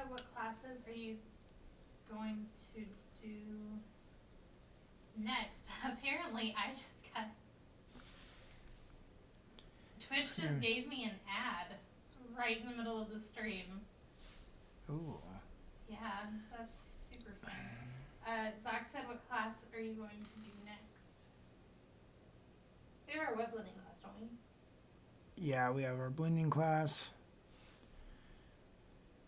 said, what classes are you going to do next? Apparently, I just got... Twitch just gave me an ad right in the middle of the stream. Ooh. Yeah, that's super fun. Zach said, what class are you going to do next? We have our web blending class, don't we? Yeah, we have our blending class.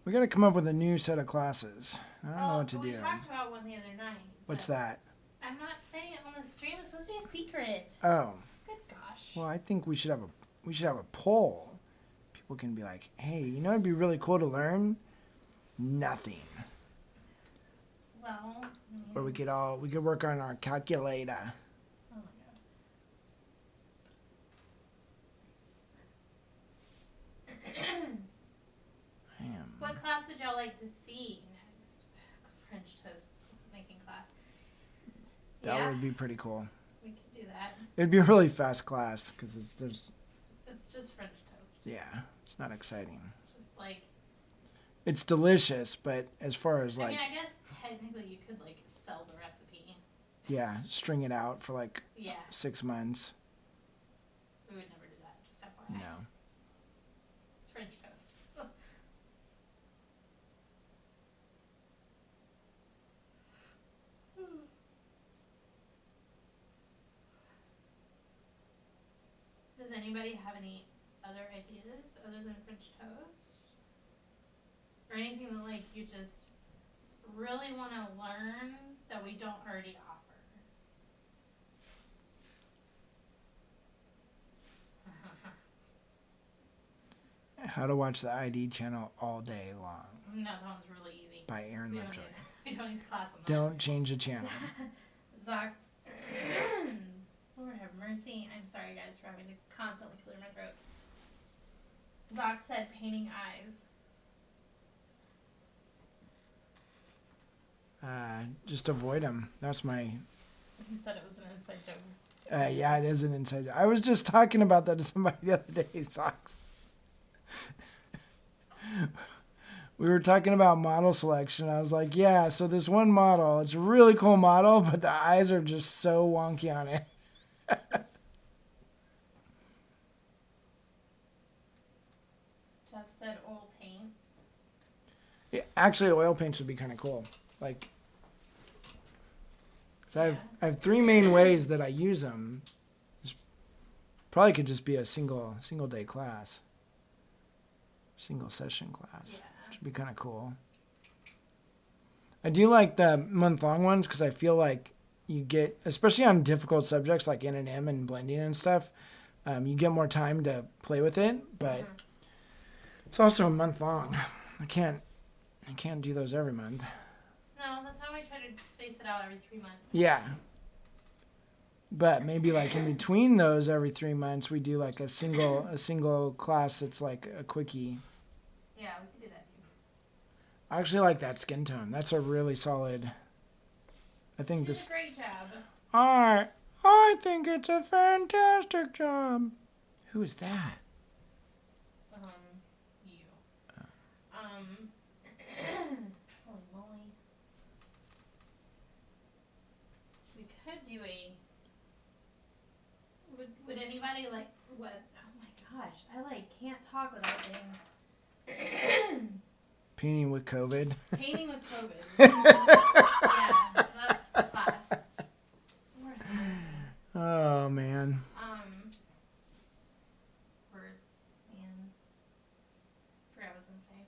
We got to come up with a new set of classes. I don't know what to do. We talked about one the other night. What's that? I'm not saying it on the stream. It's supposed to be a secret. Oh. Good gosh. Well, I think we should have a poll. People can be like, hey, you know, it'd be really cool to learn nothing. Well, or we could work on our calculator. Oh my god. What class would y'all like to see next? French toast making class. That would be pretty cool. We could do that. It'd be a really fast class because it's just French toast. Yeah, it's not exciting. It's just like... It's delicious, but as far as like... I mean, I guess technically you could like sell the recipe. Yeah, string it out for like 6 months. We would never do that, just FYI. No. It's French toast. Does anybody have any other ideas other than French toast? Or anything that like you just really want to learn that we don't already offer? How to watch the ID channel all day long. No, that one's really easy. By Aaron Lovejoy. We don't need class on that. Don't change the channel. Zox. Lord have mercy. I'm sorry, guys, for having to constantly clear my throat. Zox said painting eyes. Just avoid them. That's my... He said it was an inside joke. Yeah, it is an inside joke. I was just talking about that to somebody the other day, Socks. We were talking about model selection. I was like, yeah, so this one model, it's a really cool model, but the eyes are just so wonky on it. Jeff said oil paints. Yeah, actually, oil paints would be kind of cool. Like, cause I have 3 main ways that I use them. This probably could just be a single day class, single session class, which would be kind of cool. I do like the month-long ones because I feel like you get, especially on difficult subjects like N&M and blending and stuff, you get more time to play with it, but it's also a month long. I can't do those every month. No, that's why we try to space it out every 3 months. Yeah. But maybe like in between those every 3 months, we do like a single class that's like a quickie. Yeah, we could do that too. I actually like that skin tone. That's a really solid. I think you did a great job. I think it's a fantastic job. Who is that? You. Holy moly. We could do a... Would anybody like... What? Oh my gosh. I like can't talk without being... Painting with COVID. Painting with COVID. Yeah, that's the class. Oh, man. Words, man. Forgot what I was gonna say.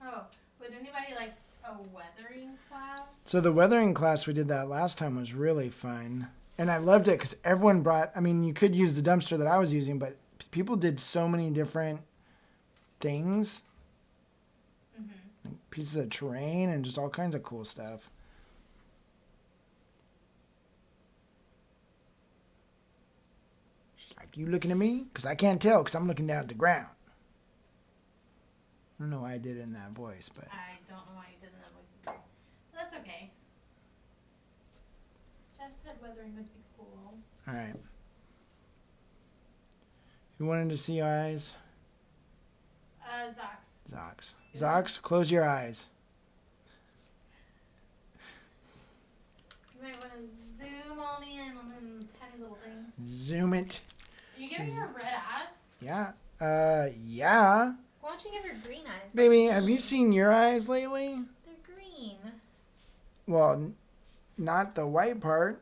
Oh, would anybody like a weathering class? So the weathering class we did that last time was really fun. And I loved it because everyone brought, I mean, you could use the dumpster that I was using, but people did so many different things. Like pieces of terrain and just all kinds of cool stuff. She's like, you looking at me? Because I can't tell because I'm looking down at the ground. I don't know why I did it in that voice, but... I don't know why you did it in that voice either. But that's okay. Jeff said weathering would be cool. All right. Who wanted to see eyes? Zox. Zox, close your eyes. You might want to zoom on in on them tiny little things. Zoom it. Are you giving her red eyes? Yeah. Yeah. Why don't you give her green eyes? Baby, have you seen your eyes lately? They're green. Well, not the white part.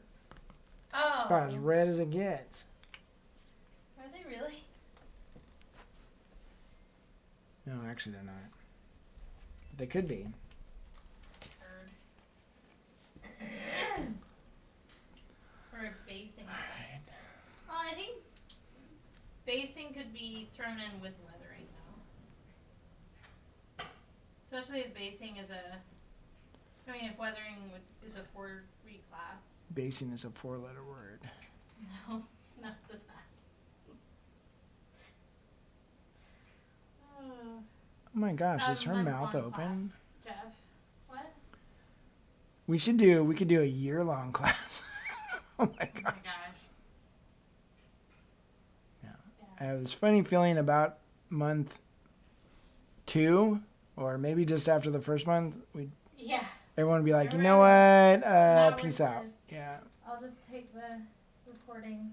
Oh. It's about as red as it gets. Are they really? No, actually they're not. They could be. For a basing. Right. Well, I think basing could be thrown in with weathering, though. Especially if basing is if weathering is a 4-week class. Basing is a 4-letter word. No, that's not. Oh my gosh, is her mouth open? Class, Jeff. What? We could do a year-long class. Oh my gosh. Yeah. I have this funny feeling about month 2, or maybe just after the first month, everyone would be like, you know what? Peace out. Yeah. I'll just take the recordings.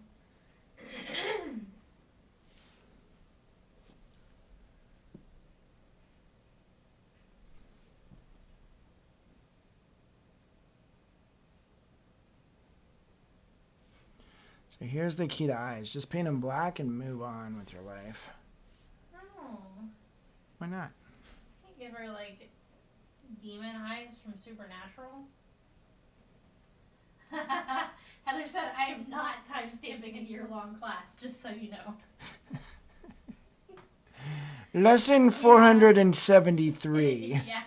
So here's the key to eyes. Just paint them black and move on with your life. Oh. Why not? Can't give her, like, demon eyes from Supernatural. Heather said, I am not time-stamping a year-long class, just so you know. Lesson 473. Yeah.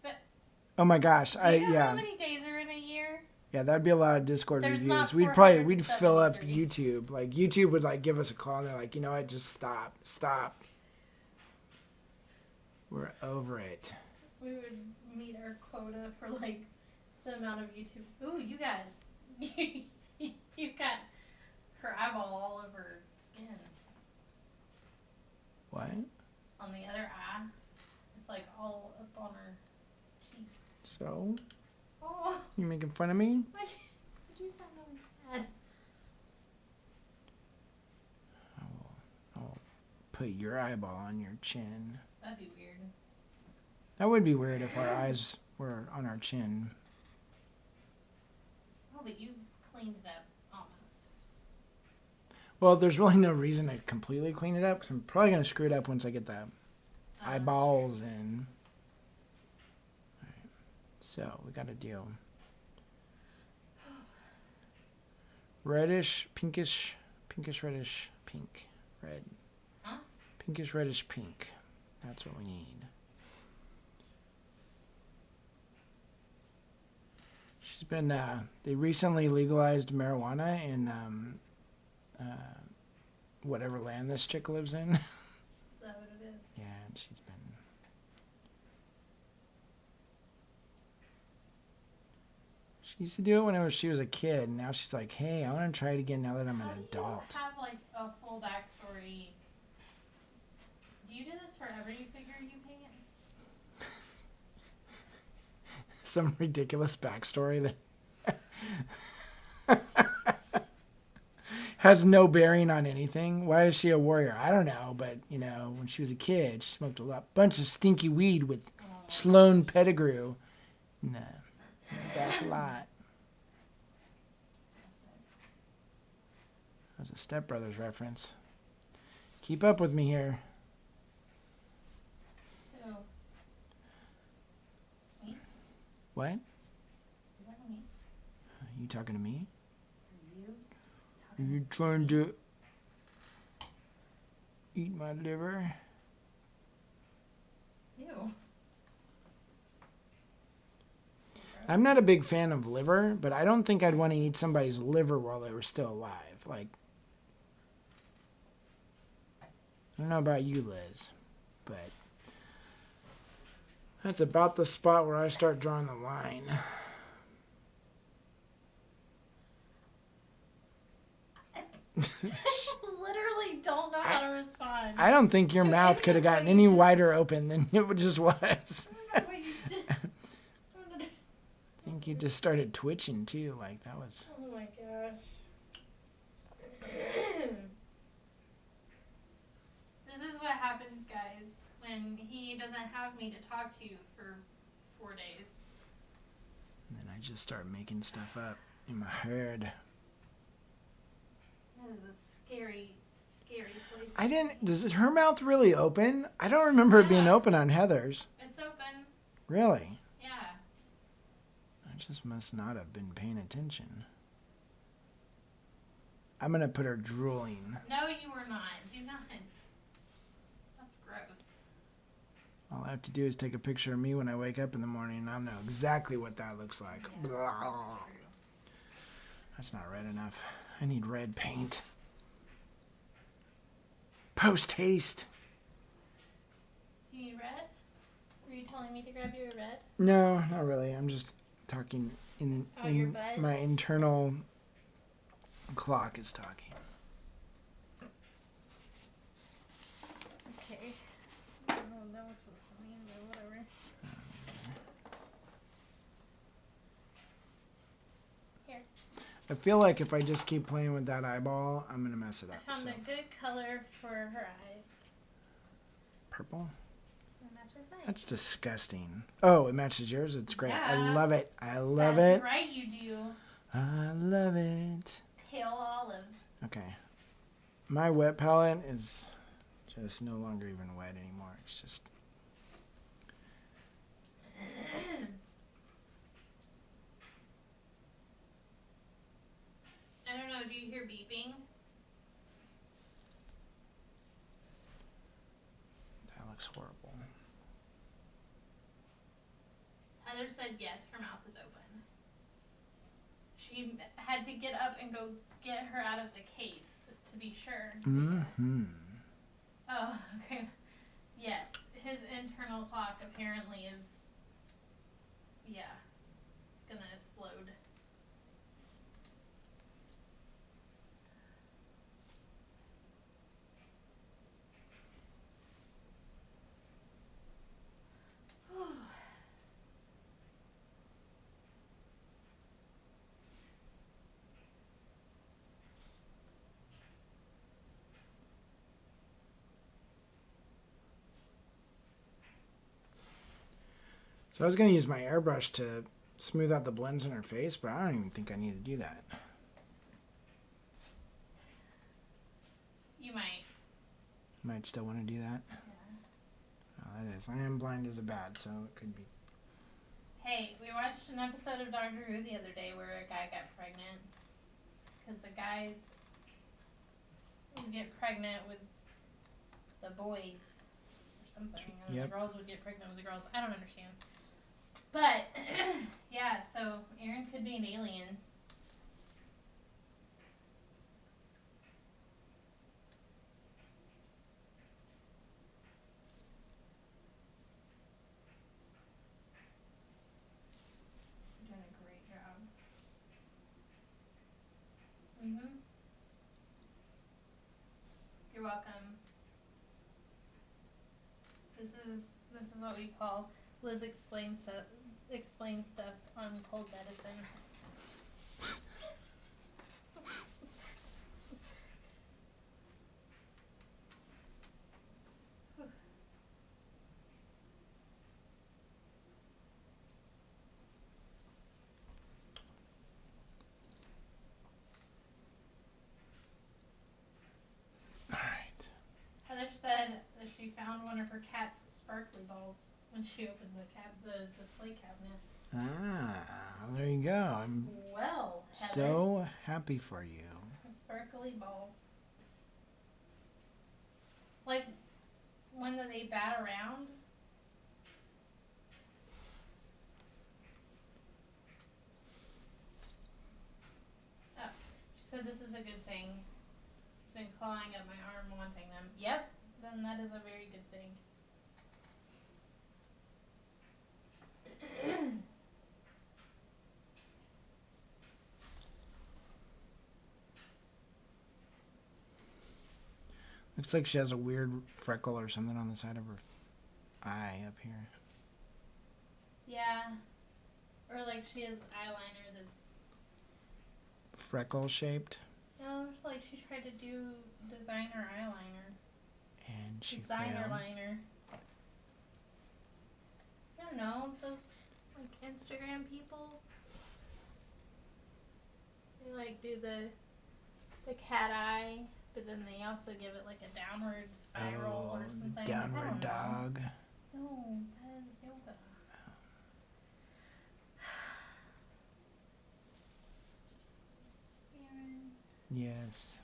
But oh my gosh. Do you know how many days are in a year? Yeah, that'd be a lot of Discord There's reviews. not We'd fill up YouTube. Like YouTube would like give us a call and they're like, you know what, just stop. We're over it. We would meet our quota for like the amount of YouTube. Ooh, you got her eyeball all over her skin. What? On the other eye. It's like all up on her cheek. So? Oh. You making fun of me? Why'd you sound really sad? I'll put your eyeball on your chin. That'd be weird. That would be weird if our eyes were on our chin. Oh, but you cleaned it up almost. Well, there's really no reason to completely clean it up because I'm probably going to screw it up once I get the eyeballs in. All right. So we got to do reddish, pinkish, reddish, pink, red. Huh? Pinkish, reddish, pink. That's what we need. She's been, they recently legalized marijuana in whatever land this chick lives in. Is that what it is? Yeah, and she's been... She used to do it whenever she was a kid, and now she's like, hey, I want to try it again now that I'm an adult. Do you have, like, a full backstory? Do you do this for every figure you paint? Some ridiculous backstory that has no bearing on anything. Why is she a warrior? I don't know, but, you know, when she was a kid, she smoked a bunch of stinky weed with Sloan Pettigrew in the back lot. That was a Step Brothers reference. Keep up with me here. What? Are you talking to me? Are you trying to eat my liver? Ew. I'm not a big fan of liver, but I don't think I'd want to eat somebody's liver while they were still alive. Like, I don't know about you, Liz, but that's about the spot where I start drawing the line. I literally don't know how to I don't think your mouth could have gotten any wider open than it just was. I don't know what you did. I think you just started twitching too. Like that was. Oh my gosh. This is what happens, guys, when he doesn't have me to talk to for 4 days. And then I just start making stuff up in my head. That is a scary, scary place. I didn't. Does her mouth really open? I don't remember it being open on Heather's. It's open. Really? Yeah. I just must not have been paying attention. I'm gonna put her drooling. No, you were not. Do not. That's gross. All I have to do is take a picture of me when I wake up in the morning, and I'll know exactly what that looks like. Yeah, Blah. That's not red enough. I need red paint. Post haste. Do you need red? Were you telling me to grab you a red? No, not really. I'm just talking in your butt? my internal clock is talking. Okay. I don't know what that was supposed to mean, but whatever. Here. I feel like if I just keep playing with that eyeball, I'm gonna mess it up. I found So. a good color for her eyes. Purple? That matches mine. That's disgusting. Oh, it matches yours? It's great. I Yeah. love it. I love That's it. right, you do. I love it. Pale olive. Okay. My wet palette is just no longer even wet anymore. It's just... I don't know, do you hear beeping? That looks horrible. Heather said yes, her mouth is open. She had to get up and go get her out of the case to be sure. Mm-hmm. Oh, okay. Yes, his internal clock apparently is, yeah, it's gonna explode. So I was going to use my airbrush to smooth out the blends in her face, but I don't even think I need to do that. You might. Might still want to do that. Yeah. Oh, that is. I am blind as a bat, so it could be. Hey, we watched an episode of Doctor Who the other day where a guy got pregnant. Because the guys would get pregnant with the boys or something. And Yep. the girls would get pregnant with the girls. I don't understand. But, yeah, so Aaron could be an alien. You're doing a great job. Mm-hmm. You're welcome. This is what we call Liz explain stuff on cold medicine. All right. Heather said that she found one of her cat's sparkly balls when she opened the display cabinet. Ah, there you go. I'm Well, Heather, so happy for you. the sparkly balls. Like when they bat around. Oh, she said this is a good thing. It's been clawing at my arm wanting them. Yep, then that is a very good thing. The Looks like she has a weird freckle or something on the side of her eye up here. Yeah. Or like she has eyeliner that's... Freckle shaped. No, like she tried to do designer eyeliner. And she Designer failed. liner. I don't know, those like Instagram people. They like do the cat eye, but then they also give it like a downward spiral or something. The downward I don't dog. know. No, that is yoga. Aaron, Yes.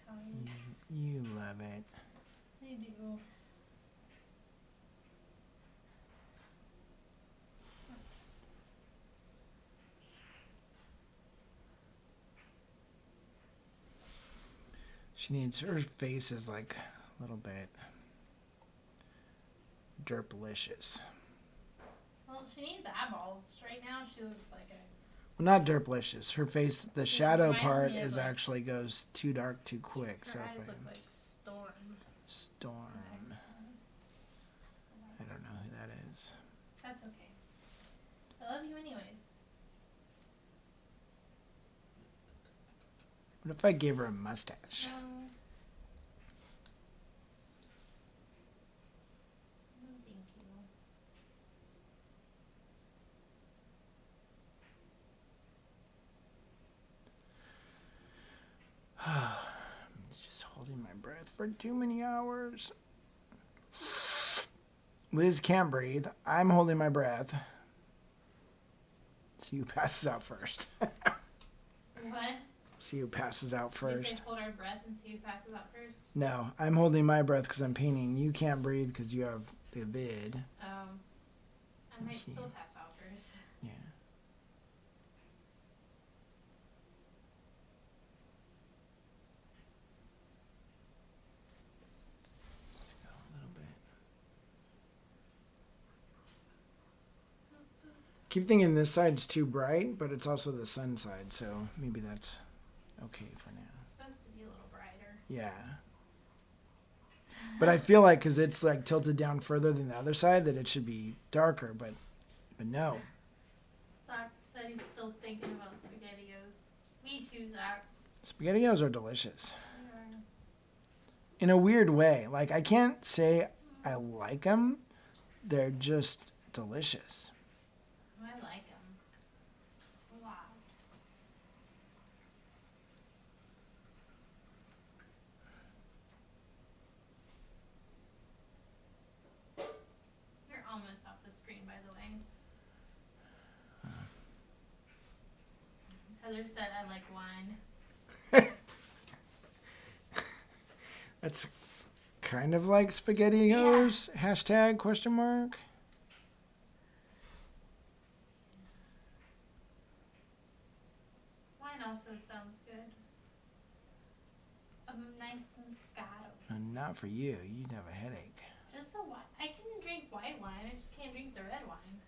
I'm tired. You love it. I do. She needs, her face is like a little bit derplicious. Well, she needs eyeballs. Right now she looks like a... Well, not derplicious. Her face, the shadow reminds part me of, is like, actually goes too dark too quick. Her So eyes if look I, like Storm. Storm. I don't know who that is. That's okay. I love you anyways. What if I gave her a mustache? No. No, thank you. I'm just holding my breath for too many hours. Liz can't breathe. I'm holding my breath. See who passes out first. What? See who passes out You first. say hold our breath and see who passes out first? No, I'm holding my breath because I'm painting. You can't breathe because you have the vid. I might see. still pass out first. Yeah. Let's go a little bit. Keep thinking this side's too bright, but it's also the sun side, so maybe that's okay for now. It's supposed to be a little brighter. Yeah. But I feel like because it's like tilted down further than the other side that it should be darker, but no. Socks said he's still thinking about SpaghettiOs. Me too, Socks. SpaghettiOs are delicious. They are. In a weird way. Like, I can't say I like them. They're just delicious. I like them. A lot. You're almost off the screen, by the way. Heather said I like wine. That's kind of like SpaghettiOs. Hashtag question mark. Wine also sounds good. A nice Moscato. Not for you. You'd have a headache. Just a white. I can drink white wine. I just can't drink the red wine.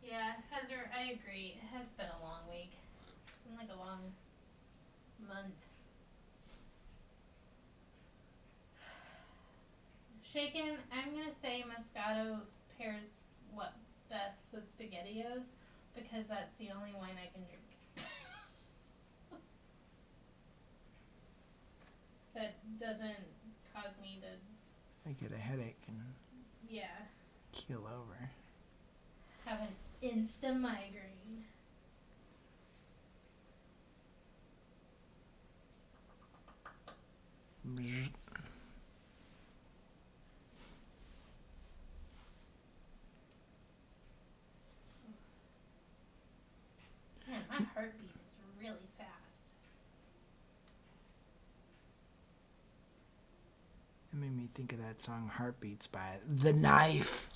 Yeah, Heather, I agree. It has been a long week. It's been like a long month. Shaken, I'm gonna say Moscato pairs what best with SpaghettiOs because that's the only wine I can drink. That doesn't cause me to, I get a headache and yeah, keel over. have an insta migraine. Man, my heartbeat is really fast. It made me think of that song Heartbeats by The Knife.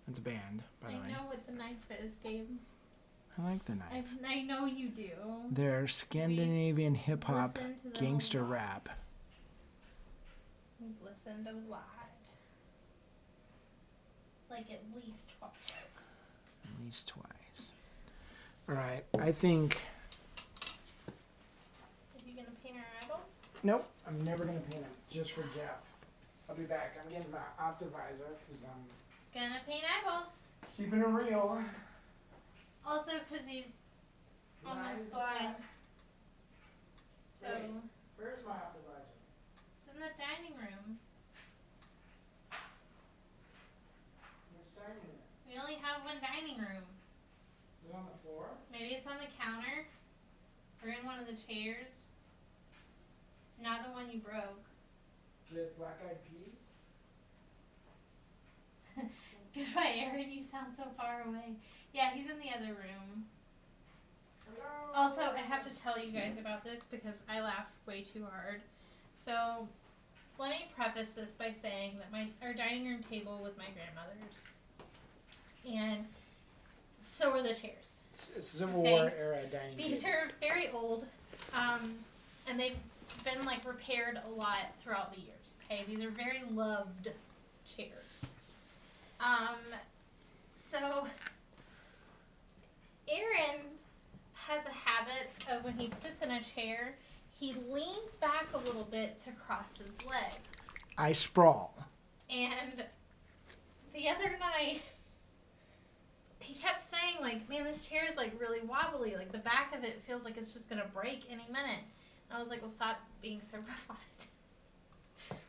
That's a band, by the way. I know what The Knife is, babe. I like The Knife. I know you do. They're Scandinavian hip hop Listen to them Gangster a lot. rap. We've listened a lot. Like at least twice. At least twice. All right. I think. Are you gonna paint our eyeballs? Nope. I'm never gonna paint them. Just for Jeff. I'll be back. I'm getting my optivisor because I'm Gonna paint eyeballs. keeping it real. Also, because he's almost blind. So, Wait. Where's my optivisor? it's in the dining room. Which dining room? We only have one dining room. Is it on the floor? Maybe it's on the counter. Or in one of the chairs. Not the one you broke. Is it Black Eyed Peas? Goodbye, Aaron. You sound so far away. Yeah, he's in the other room. Hello? Also, I have to tell you guys about this because I laughed way too hard. So, let me preface this by saying that our dining room table was my grandmother's. And so were the chairs. Civil War era dining These table. are very old, and they've been like repaired a lot throughout the years. Okay, these are very loved chairs. So Aaron has a habit of when he sits in a chair, he leans back a little bit to cross his legs. I sprawl. And the other night, he kept saying, like, man, this chair is, like, really wobbly. Like, the back of it feels like it's just going to break any minute. And I was like, well, stop being so rough on it.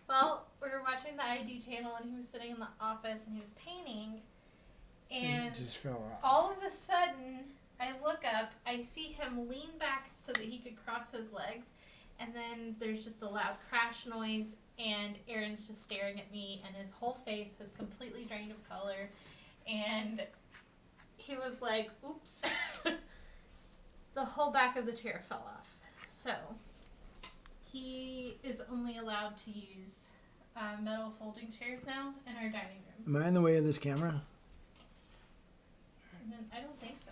Well, we were watching the ID channel, and he was sitting in the office, and he was painting. And it just fell off. all of a sudden, I look up, I see him lean back so that he could cross his legs, and then there's just a loud crash noise, and Aaron's just staring at me, and his whole face has completely drained of color, and he was like, oops. The whole back of the chair fell off. So, he is only allowed to use metal folding chairs now in our dining room. Am I in the way of this camera? I don't think so.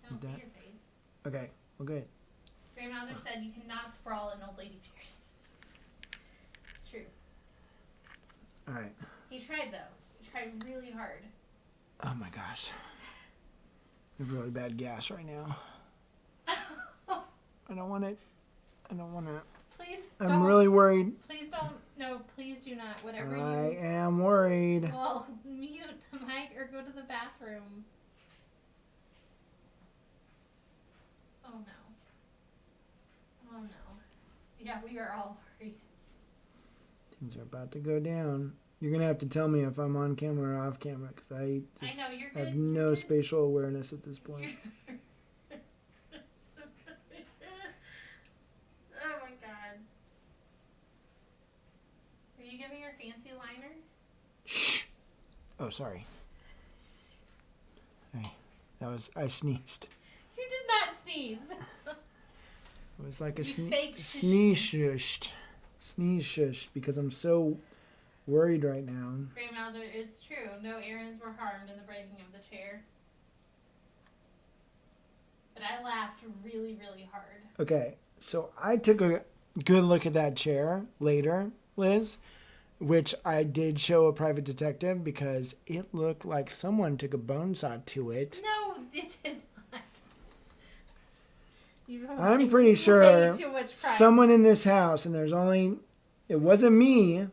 I don't see your face. Okay, well, good. Grandmother said you cannot sprawl in old lady chairs. It's true. All right. He tried, though. He tried really hard. Oh my gosh. I have really bad gas right now. I don't want it. I don't want to. Please I'm don't. really worried. Please don't. No, please do not. Whatever I you. am worried. Well, mute the mic or go to the bathroom. Oh no. Oh no. Yeah, we are all worried. Things are about to go down. You're going to have to tell me if I'm on camera or off camera because I just I know, you're good. have no spatial awareness at this point. Oh my god. Are you giving her fancy liner? Shh. Oh, sorry. Hey, I sneezed. You did not sneeze. It was like a fake sneeze shushed. Sneeze shushed because I'm so worried right now. Grandmother, it's true. No errands were harmed in the breaking of the chair. But I laughed really, really hard. Okay, so I took a good look at that chair later, Liz, which I did show a private detective because it looked like someone took a bone saw to it. No, it did not. You've been I'm watching pretty way sure too much crime. someone in this house, and it wasn't me.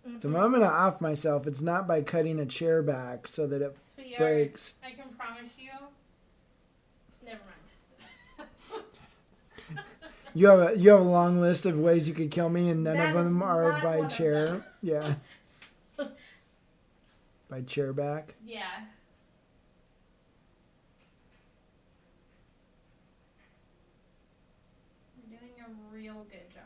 Mm-hmm. So I'm going to off myself. It's not by cutting a chair back so that it Sweetheart, breaks. I can promise you. Never mind. You have a long list of ways you could kill me, and none That of them is are not by one of chair. them. Yeah. By chair back. Yeah. You're doing a real good job.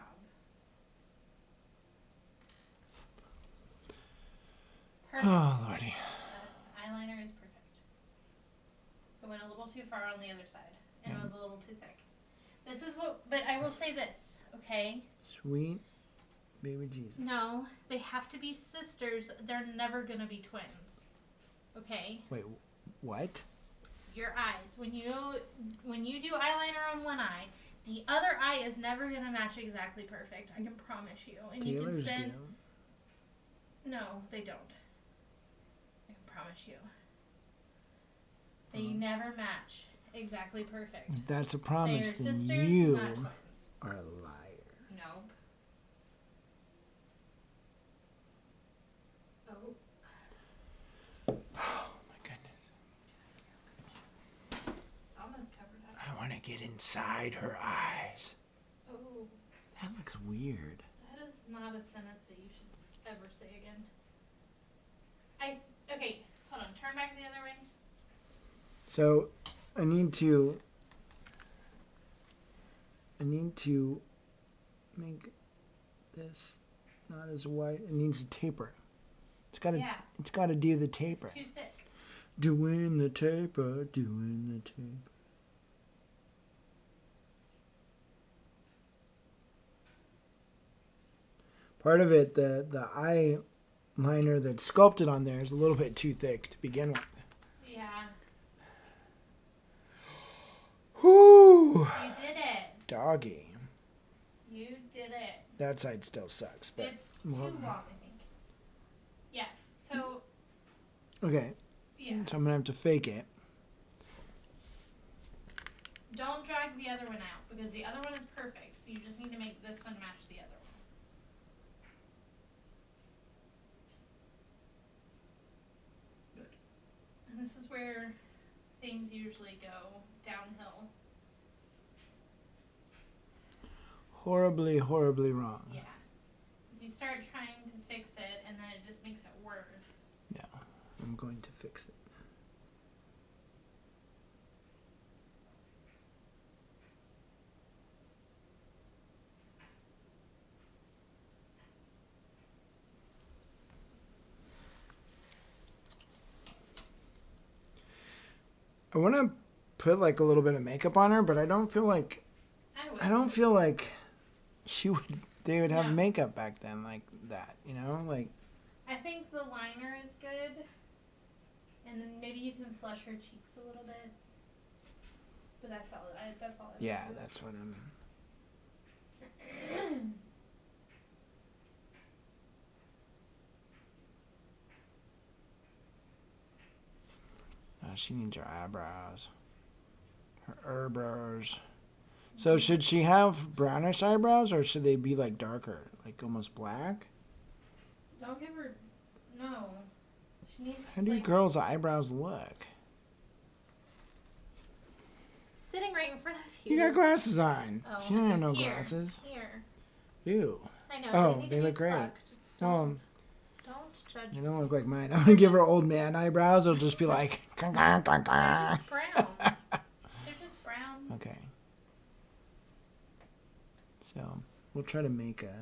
Perfect. Oh, Lordy. Eyeliner is perfect. It went a little too far on the other side, and it was a little too thick. But I will say this, okay? Sweet baby Jesus. No, they have to be sisters. They're never gonna be twins. Okay? Wait, what? Your eyes. When you do eyeliner on one eye, The other eye is never going to match exactly perfect. I can promise you. And Tailors you can spend... do. No, they don't. I can promise you. They never match exactly perfect. If that's a promise, They are then sisters, you not twins. are a liar. Nope. Oh. Oh my goodness. It's almost covered up. I want to get inside her eyes. Oh. That looks weird. That is not a sentence that you should ever say again. Okay, hold on. Turn back the other way. So, I need to make this not as white. It needs to taper. It's got to do the taper. It's too thick. Doing the taper. Part of it, the eye liner that's sculpted on there is a little bit too thick to begin with. Yeah. Whoo! You did it. Doggy. You did it. That side still sucks, but It's too long, I think. Yeah. So. Okay. Yeah. So I'm gonna have to fake it. Don't drag the other one out because the other one is perfect. So you just need to make this one match the other one. And this is where things usually go downhill. Horribly, horribly wrong. Yeah. Because you start trying to fix it and then it just makes it worse. Yeah, I'm going to fix it. I want to put like a little bit of makeup on her, but I don't feel like they would have No. makeup back then like that, you know? Like I think the liner is good. And then maybe you can flush her cheeks a little bit. But that's all. That's all. yeah, that's what I'm she needs her eyebrows. Her eyebrows. So should she have brownish eyebrows or should they be like darker? Like almost black? Don't give her. No. She needs. How do girls' eyebrows look? Sitting right in front of you. You got glasses on. Oh, She don't have no here, glasses. Here. Ew. I know. Oh, need they to be look great. plucked. Well, Don't judge you me. don't look like mine. I'm gonna give her old man eyebrows. It'll just be like. They're just brown. They're just brown. Okay. So we'll try to make a.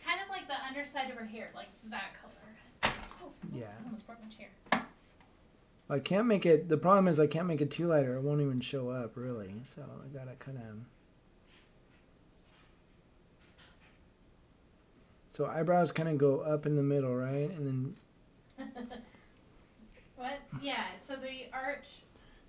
Kind of like the underside of her hair, like that color. Oh, Yeah. I almost broke my chair. I can't make it. The problem is I can't make it too light or it won't even show up really. So I gotta kind of. So eyebrows kind of go up in the middle, right? And then What? Yeah. So the arch.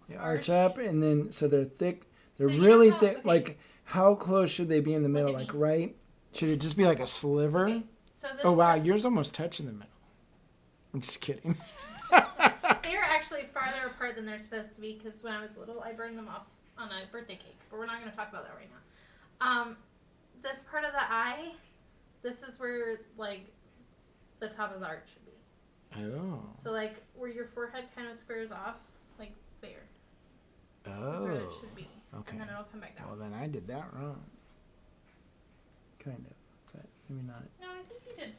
they arch up, and then so they're thick. They're So you really know how- thick. okay. Like how close should they be in the middle? at Like me. right? Should it just be like a sliver? Okay. So this. Oh wow, part- yours almost touching the middle. I'm just kidding. They're actually farther apart than they're supposed to be because when I was little, I burned them off on a birthday cake. But we're not going to talk about that right now. This part of the eye, this is where like the top of the arch should be. Oh. So like where your forehead kind of squares off, like there. That's where it Oh. should be. Okay. And then it'll come back down. Well, then I did that wrong. Kind of, but maybe not. No, I think you did.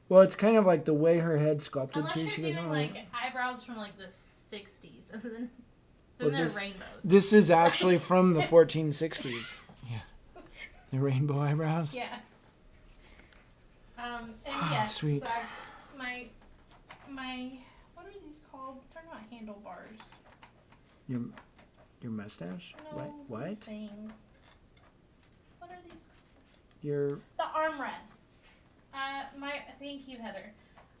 Well, it's kind of like the way her head's sculpted Unless too. you're She doing doesn't like like. eyebrows from like the 60s, and then Well, they're this- rainbows. This is actually from the 1460s. Yeah. The rainbow eyebrows. Yeah. And Ah, yes, sweet. So my what are these called? They're not handlebars. Your mustache? No, What? these things. What are these called? Your The armrests. Thank you, Heather.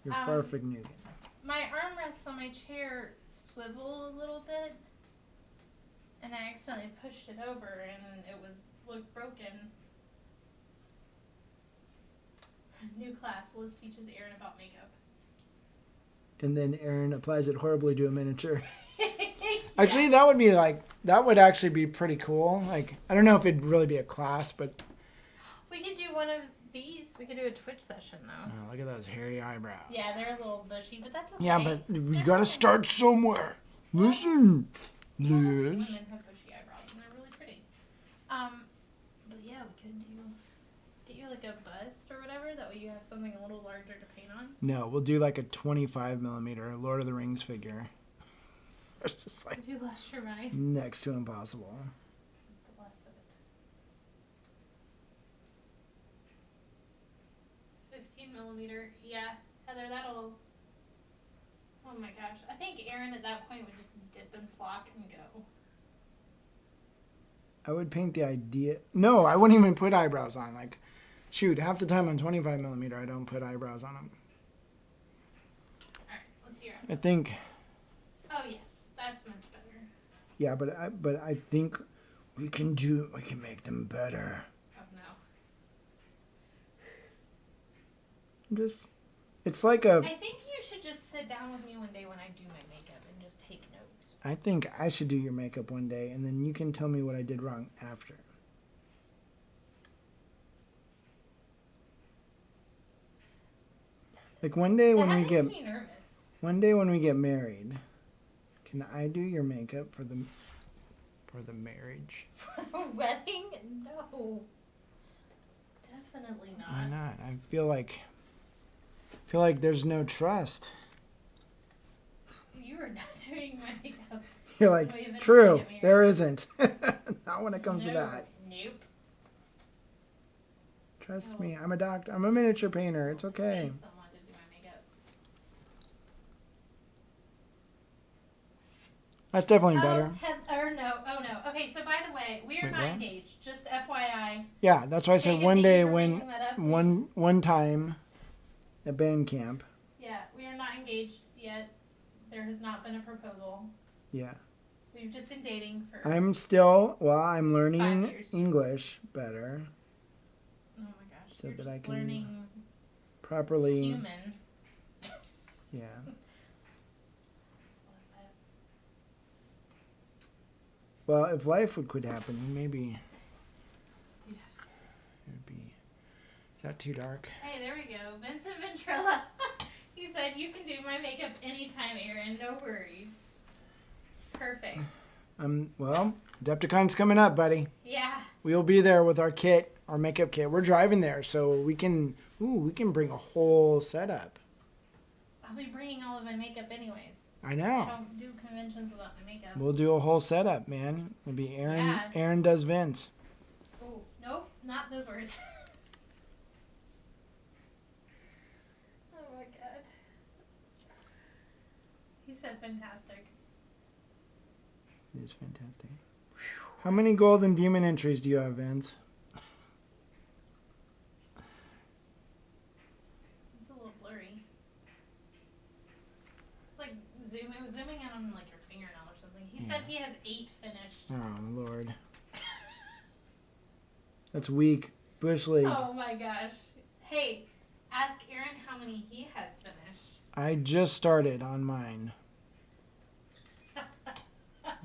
your Um, farfignugan. my armrests on my chair swivel a little bit, and I accidentally pushed it over, and it looked broken. New class. Liz teaches Aaron about makeup. And then Aaron applies it horribly to a miniature. Yeah. Actually, that would actually be pretty cool. Like, I don't know if it'd really be a class, but We could do one of these. We could do a Twitch session, though. oh, look at those hairy eyebrows. Yeah, they're a little bushy, but that's okay. Yeah, but we gotta start somewhere. Listen, Liz. Women have bushy eyebrows, and they're really pretty. But yeah, we could get you like a bust or whatever. That way you have something a little larger to paint on. No, we'll do like a 25 millimeter Lord of the Rings figure. It's just like Have you lost your mind? next to impossible. Bless it. 15 millimeter. Yeah, Heather, that'll. Oh my gosh. I think Aaron at that point would just dip and flock and go. I would paint the idea. No, I wouldn't even put eyebrows on. Like, shoot, half the time on 25 millimeter, I don't put eyebrows on them. Alright, let's hear I it. think, Oh yeah, that's much better. yeah, but I think we can make them better. Oh no. It's like a. I think you should just sit down with me one day when I do my makeup and just take notes. I think I should do your makeup one day, and then you can tell me what I did wrong after. Like one day when we get That makes me nervous. one day when we get married, can I do your makeup for the marriage? For the wedding? No. Definitely not. Why not? I feel like there's no trust. You are not doing my makeup. You're when we like, eventually true, get married. there isn't. Not when it comes to No. that. Nope. Trust No. me, I'm a doctor. I'm a miniature painter. It's okay. Pay someone to do my makeup. That's definitely better. Oh no. Okay, so by the way, we are Wait, not what? engaged. Just FYI. Yeah, that's why I said Take a one thank day you for when making that up. one time at band camp. Yeah, we are not engaged yet. There has not been a proposal. Yeah. We've just been dating for. I'm learning 5 years. English better Oh my gosh. so you're that just I can learning properly. human. Yeah. What is that? Well, if life would quit happening, maybe Yeah. it would be. Is that too dark? Hey, there we go. Vincent Ventrella. He said, you can do my makeup anytime, Aaron. No worries. Perfect. Well, Adepticon's coming up, buddy. Yeah. We'll be there with our kit, our makeup kit. We're driving there, so we can bring a whole setup. I'll be bringing all of my makeup anyways. I I know. don't do conventions without my makeup. We'll do a whole setup, man. It'll be Aaron. Yeah. Aaron does Vince. Oh, nope. Not those words. Oh my god. He said fantastic. It is fantastic. How many golden demon entries do you have, Vince? It's a little blurry. It's like it was zooming in on like your fingernail or something. He said he has 8 finished. Oh, Lord. That's weak. Bush League. Oh my gosh. Hey, ask Aaron how many he has finished. I just started on mine.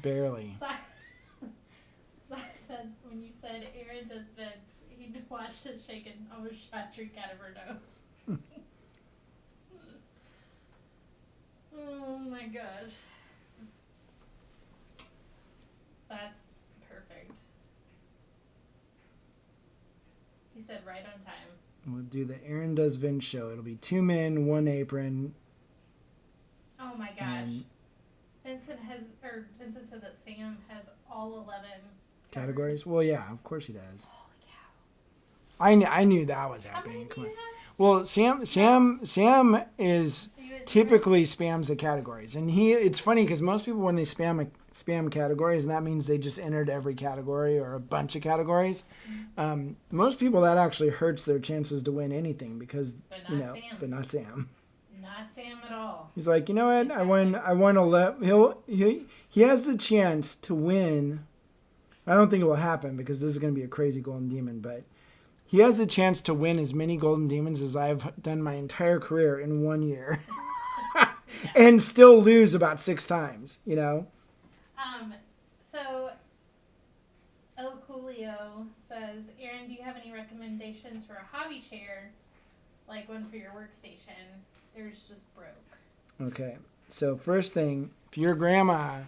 Barely. Zach said when you said Aaron does Vince, he watched a shake and almost shot drink out of her nose. Oh my gosh. That's perfect. He said right on time. We'll do the Aaron does Vince show. It'll be 2 men, 1 apron. Oh my gosh. And Vincent said that Sam has all 11 categories? Well, yeah, of course he does. Holy cow. I knew that was How many happening. do Come you on. have? Well, Sam is Are you at typically spams the categories, and it's funny because most people when they spam categories, and that means they just entered every category or a bunch of categories. Most people that actually hurts their chances to win anything because But not Sam. but not Sam. Not not Sam at all. He's like, you know what? I want to let he has the chance to win. I don't think it will happen because this is going to be a crazy golden demon, but he has the chance to win as many golden demons as I've done my entire career in 1 year. And still lose about 6 times, you know? So El Coolio says, Aaron, do you have any recommendations for a hobby chair? Like one for your workstation? Theirs just broke. Okay. So first thing, if your grandma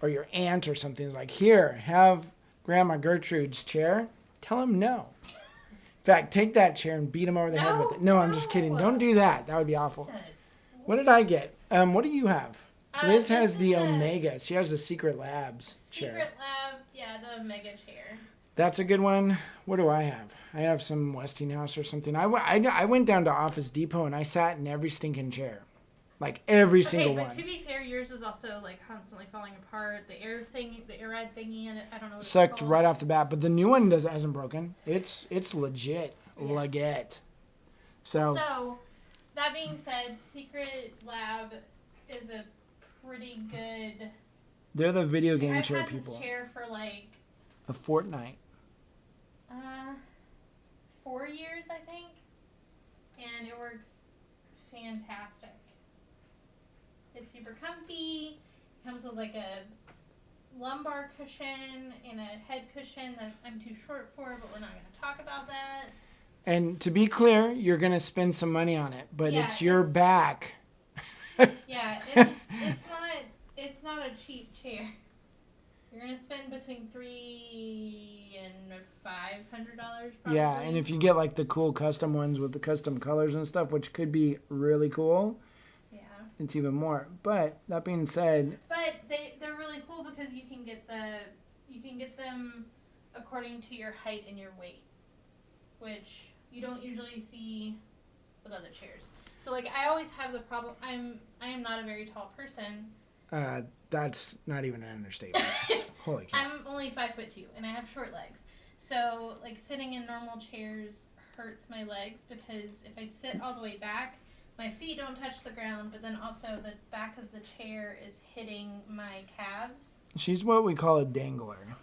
or your aunt or something is like, here, have Grandma Gertrude's chair, tell them no. In fact, take that chair and beat him over the head with it. No, I'm just kidding. Don't do that. That would be awful. What did I get? What do you have? Liz has the Omega. She has the Secret Labs chair. Secret Lab, yeah, the Omega chair. That's a good one. What do I have? I have some Westinghouse or something. I went down to Office Depot and I sat in every stinking chair. Like every single one. But to be fair, yours is also like constantly falling apart. The air ride thingy, and I don't know what Sucked it's called. right off the bat. But the new one hasn't broken. It's legit. Yeah. Legit. So, that being said, Secret Lab is a pretty good... They're the video game chair I've had people. this chair for like... A fortnight. 4 years, I think. And it works fantastic. It's super comfy. It comes with like a lumbar cushion and a head cushion that I'm too short for, but we're not going to talk about that. And to be clear, you're going to spend some money on it, but it's your back. Yeah, it's not a cheap chair. You're going to spend between $300 and $500 probably. Yeah, and if you get like the cool custom ones with the custom colors and stuff, which could be really cool, it's even more. But that being said, they're really cool because you can get them according to your height and your weight, which you don't usually see with other chairs. So like I always have the problem. I am not a very tall person. That's not even an understatement. Holy cow! I'm only 5'2" and I have short legs. So like sitting in normal chairs hurts my legs because if I sit all the way back, my feet don't touch the ground, but then also the back of the chair is hitting my calves. She's what we call a dangler.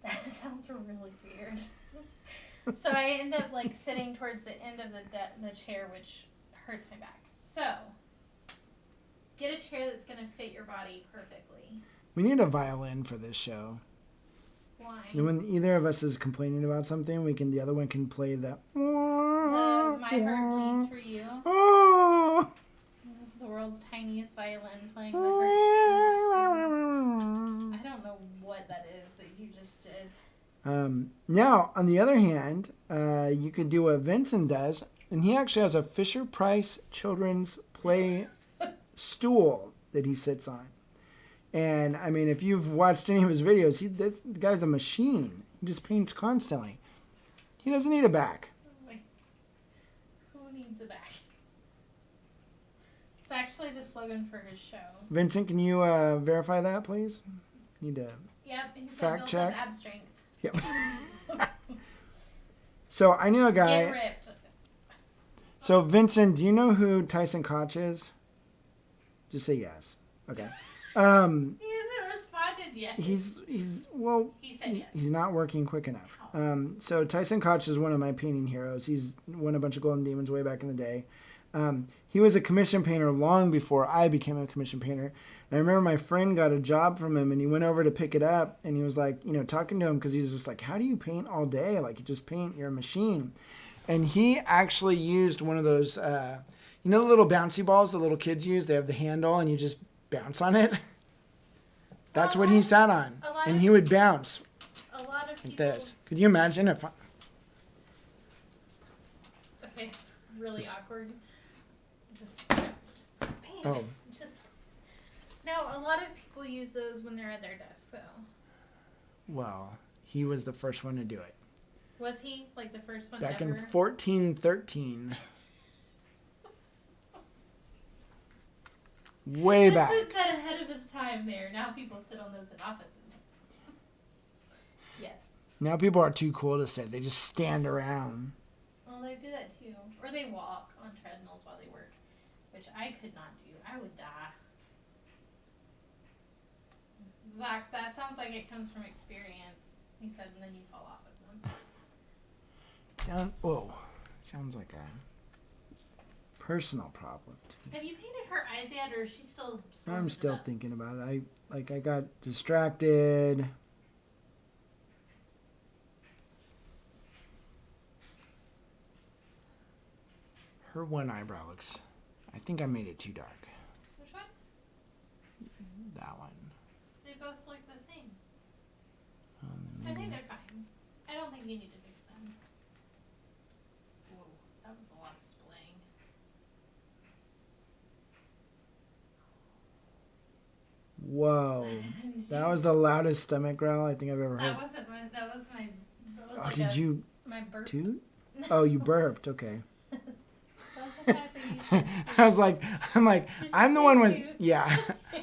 That sounds really weird. So I end up like sitting towards the end of the chair, which hurts my back. So get a chair that's going to fit your body perfectly. We need a violin for this show. Why? And when either of us is complaining about something, the other one can play the My Heart Bleeds for You. Oh. This is the world's tiniest violin playing the Heart Bleeds. I don't know what that is that you just did. Now, on the other hand, you could do what Vincent does, and he actually has a Fisher-Price children's play stool that he sits on. And, I mean, if you've watched any of his videos, the guy's a machine. He just paints constantly. He doesn't need a back. Who needs a back? It's actually the slogan for his show. Vincent, can you verify that, please? Need to fact check. Ab strength. Yep. So I knew a guy. Get ripped. So Vincent, do you know who Tyson Koch is? Just say yes. Okay. He hasn't responded yet. He said yes. He's not working quick enough. So Tyson Koch is one of my painting heroes. He's won a bunch of Golden Demons way back in the day. He was a commission painter long before I became a commission painter. And I remember my friend got a job from him, and he went over to pick it up, and he was like, talking to him because he's just like, how do you paint all day? Like, you just paint, you're a machine. And he actually used one of those, the little bouncy balls that little kids use? They have the handle, and you just bounce on it. That's what he sat on. And he would bounce a lot of like this. Could you imagine if... Okay, it's really awkward. Oh. No, a lot of people use those when they're at their desk, though. Well, he was the first one to do it. Was he? Like the first one back ever? in 1413. Way back. Vincent said ahead of his time there. Now people sit on those in offices. Yes. Now people are too cool to sit. They just stand around. Well, they do that too. Or they walk on treadmills while they work, which which I could not do. I would die. Zox, that sounds like it comes from experience. He said, and then you fall off of them. Sounds like a personal problem. Have you painted her eyes yet, or is she still? I'm still thinking about it. I got distracted. Her one eyebrow looks. I think I made it too dark. Which one? That one. They both look the same. I think they're fine. I don't think you need to fix them. Whoa, that was a lot of splaying. Whoa, that was the loudest stomach growl I think I've ever heard. That was my. That was Oh, like did you my burp. toot? Oh, you burped. Okay. That's the fact that you said I'm like, I'm the say one with, toot? yeah,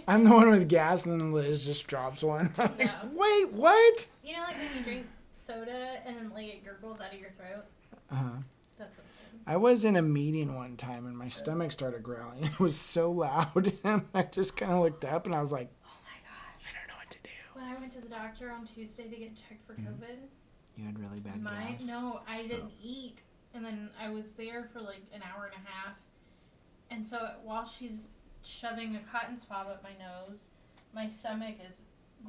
I'm the one with gas, and then Liz just drops one. I'm like, Yeah. wait, what? You know, like when you drink soda and then like it gurgles out of your throat. That's what it did. I was in a meeting one time, and my stomach started growling. It was so loud, and I just kind of looked up, and I was like, Oh my gosh! I don't know what to do. When I went to the doctor on Tuesday to get checked for COVID, You had really bad gas. no, I didn't eat, and then I was there for like an hour and a half, and so while she's shoving a cotton swab up my nose, my stomach is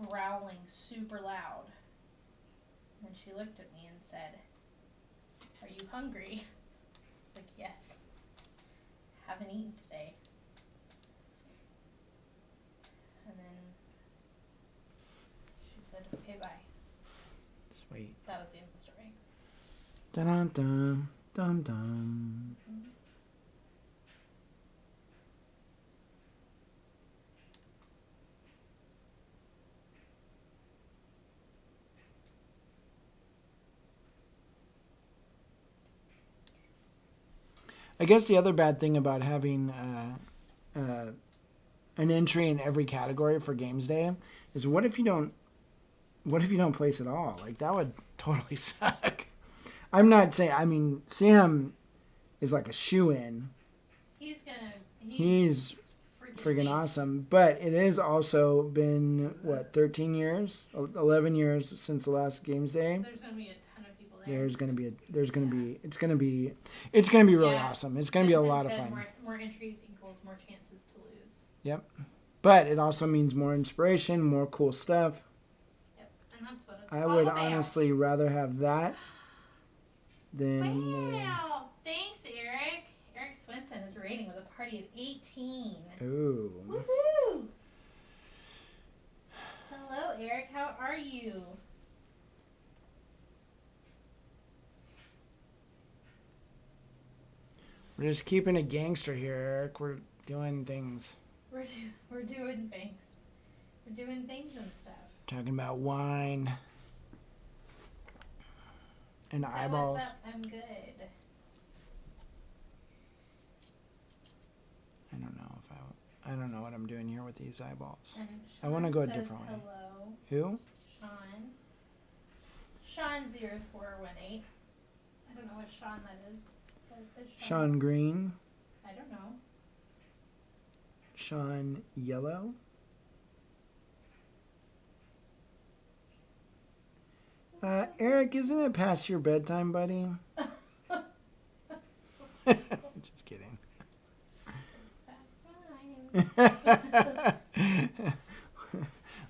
growling super loud. And she looked at me and said, "Are you hungry?" I was like, "Yes. Haven't eaten today." And then she said, "Okay, bye." Sweet. That was the end of the story. Dum dum dum dum. I guess the other bad thing about having an entry in every category for Games Day is what if you don't place at all? Like that would totally suck. I'm not saying. I mean, Sam is like a shoe-in. He's friggin' awesome. But it has also been 13 years, 11 years since the last Games Day. There's gonna be a ton of people there. It's gonna be really awesome. It's gonna be a lot of fun. More entries equals more chances to lose. Yep. But it also means more inspiration, more cool stuff. Yep, and that's what it's I all would about. honestly rather have that than. Wow! Thanks, Eric. Eric Swinson is rating with a party of 18. Ooh. Woohoo! Hello, Eric. How are you? We're just keeping it gangster here, Eric. We're doing things. We're doing things. We're doing things and stuff. Talking about wine and So eyeballs. what's up? I'm good. I don't know what I'm doing here with these eyeballs. And I want to go a says different way. hello. Who? Sean 0418. I don't know what Sean that is. What is Sean Green. I don't know. Sean Yellow. Eric, isn't it past your bedtime, buddy? Just kidding. It's past time.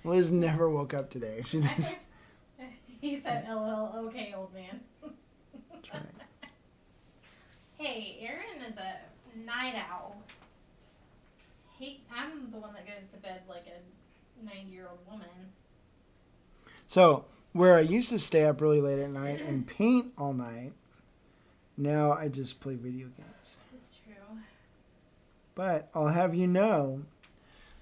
Liz never woke up today. She just. He said, "LOL, okay, old man." That's right. Hey, Erin is a night owl. I'm the one that goes to bed like a 90-year-old woman. So, where I used to stay up really late at night and paint all night, now I just play video games. It's true. But I'll have you know,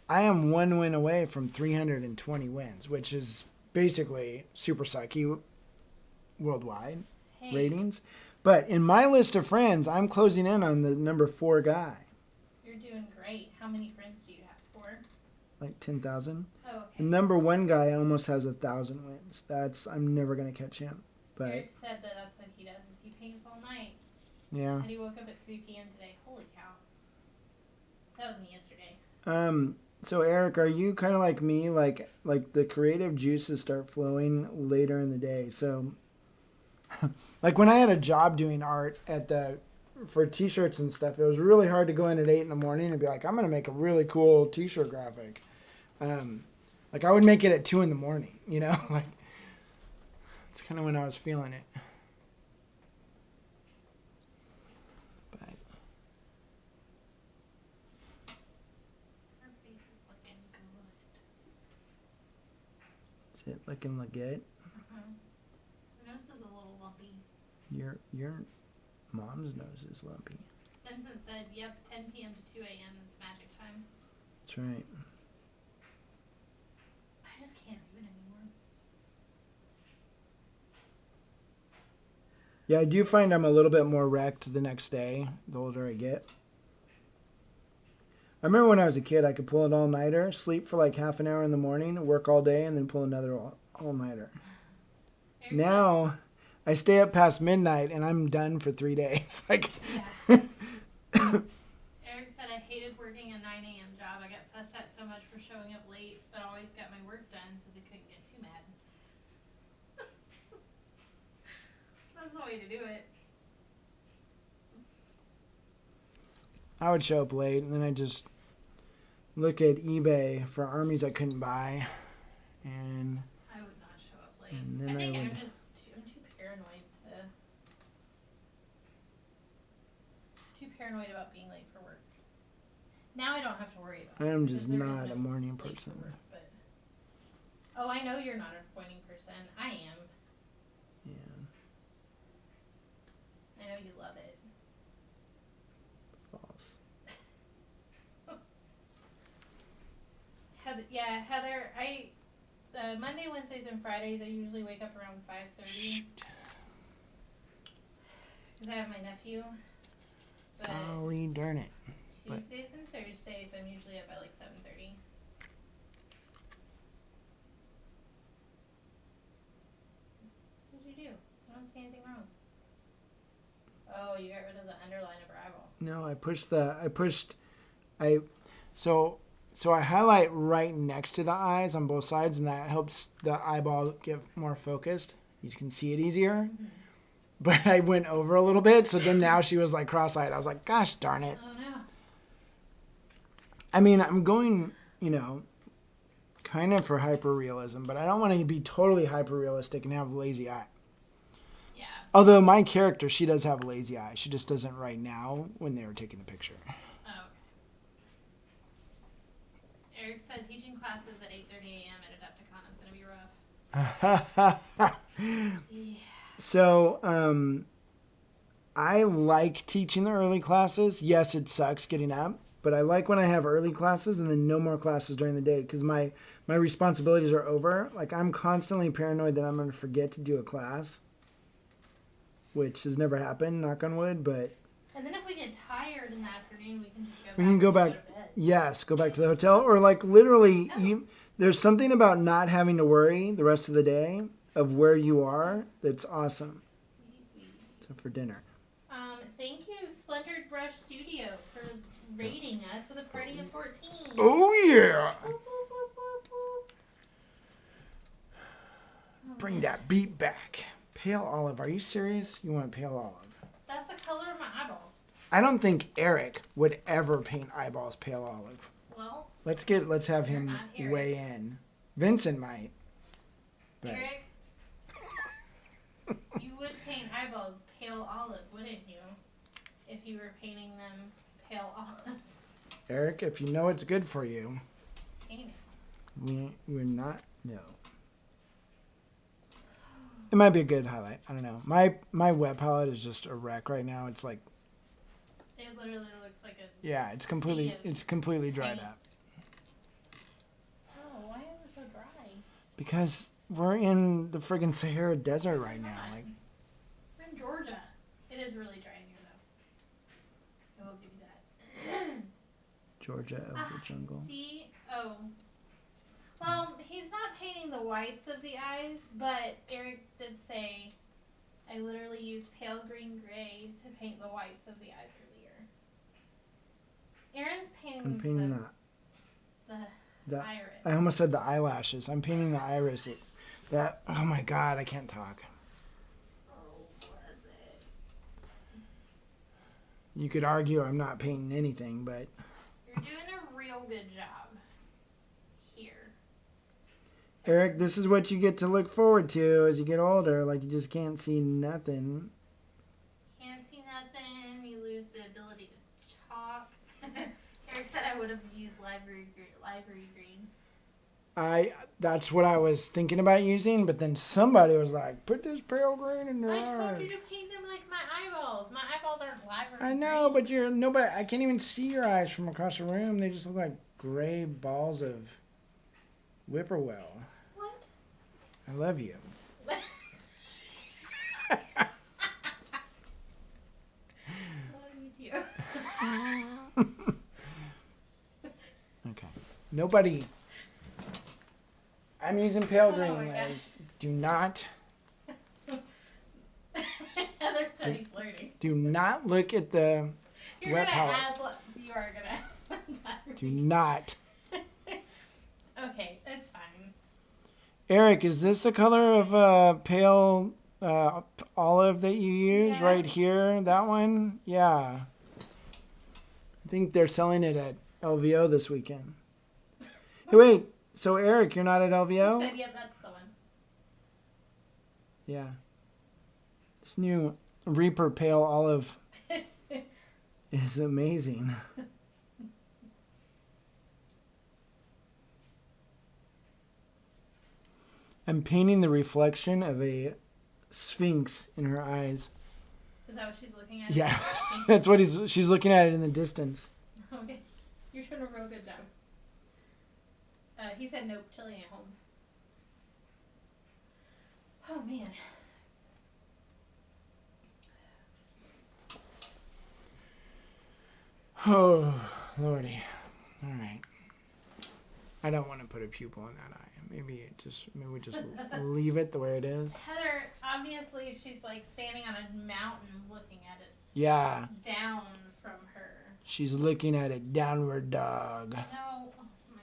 I am 1 win away from 320 wins, which is basically super sucky worldwide ratings. But in my list of friends, I'm closing in on the number 4 guy. You're doing great. How many friends do you have? 4? Like 10,000. Oh, okay. The number 1 guy almost has 1,000 wins. I'm never going to catch him. But Eric said that's what he does. Is he paints all night. yeah. And he woke up at 3 p.m. today. Holy cow. That was me yesterday. So Eric, are you kind of like me? Like the creative juices start flowing later in the day. So, like when I had a job doing art for T-shirts and stuff, it was really hard to go in at 8 in the morning and be like, I'm gonna make a really cool T-shirt graphic. Like I would make it at 2 in the morning. You know, like it's kind of when I was feeling it. But Her face is looking good. is it looking legit? Her nose is a little lumpy. Your mom's nose is lumpy. Vincent said, "Yep, 10 p.m. to 2 a.m. It's magic time." That's right. I just can't do it anymore. Yeah, I do find I'm a little bit more wrecked the next day, the older I get. I remember when I was a kid, I could pull an all-nighter, sleep for like half an hour in the morning, work all day, and then pull another all-nighter. Now, I stay up past midnight, and I'm done for 3 days. Like, Yeah. Eric said, "I hated working a 9 a.m. job. I got fussed at so much for showing up late, but always got my work done, so they couldn't get too mad." That's the way to do it. I would show up late, and then I just look at eBay for armies I couldn't buy, and I would not show up late. And then I think I would- I'm too paranoid to. Too paranoid about being late for work. Now I don't have to worry about it. I'm because just there is not no a morning late for person. work, but. Oh, I know you're not a morning person. I am. Yeah. I know you love it. False. Heather, Monday, Wednesdays, and Fridays, I usually wake up around 5:30. Shoot. Because I have my nephew. But Golly darn it. Tuesdays and Thursdays, I'm usually up by like 7:30. What'd you do? I don't see anything wrong. Oh, you got rid of the underline of her eyeball. No, so I highlight right next to the eyes on both sides, and that helps the eyeball get more focused. You can see it easier. Mm-hmm. But I went over a little bit, so then now she was like cross-eyed. I was like, gosh darn it. Oh no. I mean, I'm going, kind of for hyper-realism, but I don't want to be totally hyper-realistic and have a lazy eye. Yeah. Although my character, she does have a lazy eye. She just doesn't right now when they were taking the picture. Oh, okay. Eric said teaching classes at 8:30 a.m. at Adepticon is going to be rough. Yeah. So, I like teaching the early classes. Yes, it sucks getting up, but I like when I have early classes and then no more classes during the day because my responsibilities are over. Like, I'm constantly paranoid that I'm going to forget to do a class, which has never happened, knock on wood, but... And then if we get tired in the afternoon, we can just go back. We can go back. To bed. Yes, go back to the hotel. Or, like, literally, there's something about not having to worry the rest of the day of where you are that's awesome. Except for dinner. Thank you, Splintered Brush Studio, for rating us with a party of 14. Oh, yeah. Bring that beat back. Pale olive. Are you serious? You want pale olive? That's the color of my eyeballs. I don't think Eric would ever paint eyeballs pale olive. Well, Let's have him not Eric. weigh in. Vincent might. But Eric, you would paint eyeballs pale olive, wouldn't you? If you were painting them pale olive. Eric, if you know it's good for you, Paint it. we're not. No. It might be a good highlight. I don't know. My wet palette is just a wreck right now. It's like, It literally looks like a... yeah, it's completely dried paint. up. Oh, why is it so dry? Because we're in the friggin' Sahara Desert right now. Like, We're in Georgia. It is really dry in here, though. I will give you that. Georgia of the jungle. See? Oh. Well, he's not painting the whites of the eyes, but Eric did say I literally used pale green gray to paint the whites of the eyes earlier. Aaron's painting. I'm painting the iris. I almost said the eyelashes. I'm painting the iris. Oh my God, I can't talk. Oh, was it? You could argue I'm not painting anything, but You're doing a real good job here. So, Eric, this is what you get to look forward to as you get older. Like, you just can't see nothing. can't see nothing. You lose the ability to chalk. Eric said I would have used library green. That's what I was thinking about using, but then somebody was like, put this pale green in your I eyes. told you to paint them like my eyeballs. My eyeballs aren't library I know, green. but nobody. I can't even see your eyes from across the room. They just look like gray balls of whippoorwill. What? I love you. Love you too. Okay. Nobody. I'm using pale Oh green, my gosh. Liz. Do not Heather said he's flirting. do not look at the You're wet gonna palette. add what you are gonna Do not. Okay, it's fine. Eric, is this the color of pale olive that you use Yeah. right here? That one? Yeah. I think they're selling it at LVO this weekend. Hey, wait. So, Eric, you're not at He LVO? said, yep, that's the one. Yeah. This new Reaper Pale Olive is amazing. I'm painting the reflection of a sphinx in her eyes. Is that what she's looking at? Yeah, that's what she's looking at it in the distance. Okay. You're doing a real good job. He said nope, chilling at home. Oh, man. Oh, Lordy. All right. I don't want to put a pupil in that eye. Maybe we just leave it the way it is. Heather, obviously, she's like standing on a mountain looking at it Yeah, down from her. she's looking at it downward dog. No. Oh, my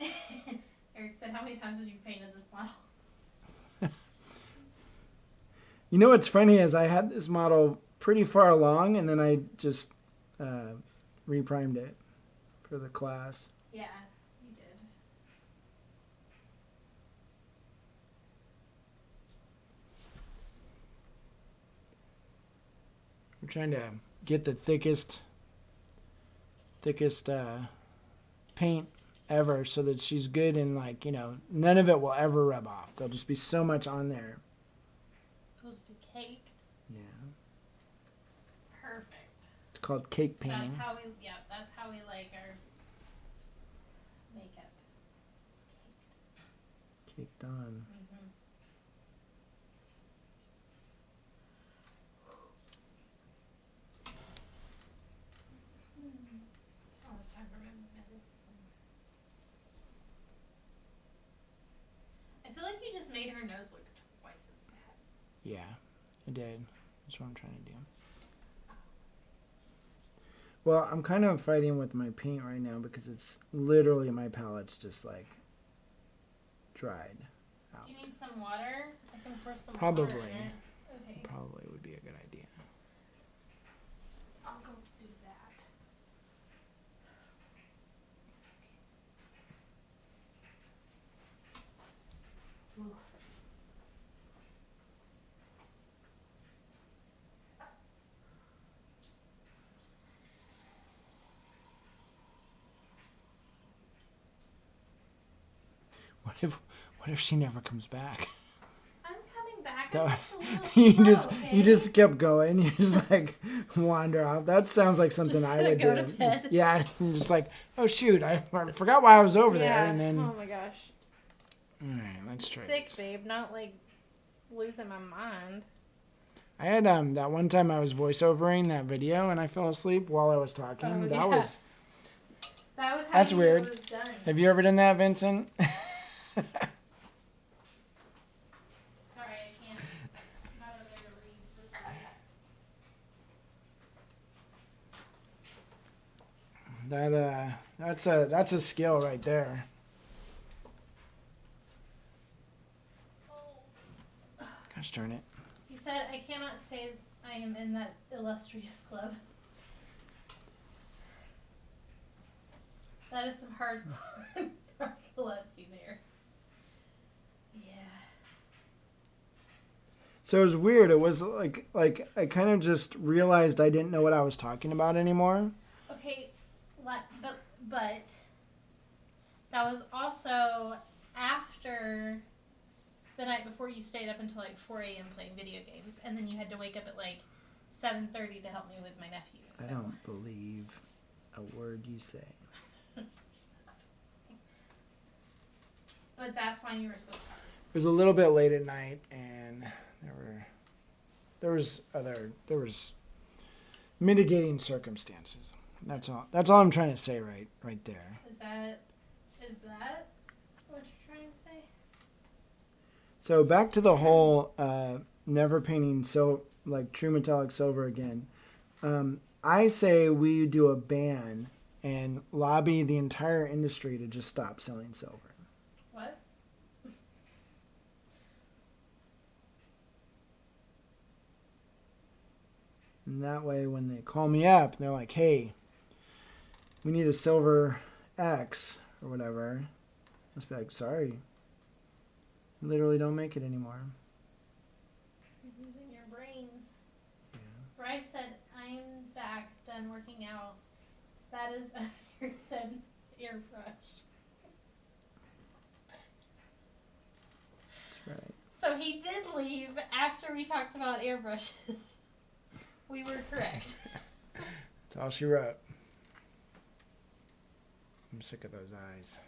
God. Eric said, how many times have you painted this model? You know what's funny is I had this model pretty far along, and then I just reprimed it for the class. Yeah, you did. We're trying to get the thickest paint ever so that she's good and, like, you know, none of it will ever rub off. There'll just be so much on there. Supposed to be caked. Yeah. Perfect. It's called cake painting. That's how we like our makeup. Caked on. Mm-hmm. Oh, it's time for my medicine. I feel like you just made her nose look twice as bad. Yeah, I did. That's what I'm trying to do. Well, I'm kind of fighting with my paint right now because it's literally my palette's just like dried out. Do you need some water? I can pour some Probably. water in it. Okay. Probably would be a good idea. I'll go do that. Ooh. What if she never comes back? I'm coming back. That- I'm just a little slow, you okay? just kept going. You just like wander off. That sounds like something Just I would go do. to bed. Just- yeah, you're just like, oh shoot, I forgot why I was over there, and then Oh my gosh. all right, let's try Sick, this. babe. Not like losing my mind. I had that one time I was voiceovering that video and I fell asleep while I was talking. Oh, That yeah. was. That was how That's you weird. knew it was done. Have you ever done that, Vincent? Sorry, I can't. I'm not over there to read. That's a skill right there. Gosh darn it. He said, I cannot say I am in that illustrious club. That is some hardcore narcolepsy there. Yeah. So it was weird. It was like I kind of just realized I didn't know what I was talking about anymore. Okay, but that was also after the night before you stayed up until like 4 a.m. playing video games, and then you had to wake up at like 7:30 to help me with my nephew. So. I don't believe a word you say. But that's why you were so tired. It was a little bit late at night, and there was mitigating circumstances. That's all I'm trying to say right there. Is that what you're trying to say? So back to the whole never painting true metallic silver again. I say we do a ban and lobby the entire industry to just stop selling silver. What? And that way when they call me up and they're like, hey, we need a silver X or whatever, I'll just be like, sorry. We literally don't make it anymore. You're using your brains. Yeah. Bryce said, I'm back, done working out. That is a very thin airbrush. That's right. So he did leave after we talked about airbrushes. We were correct. That's all she wrote. I'm sick of those eyes.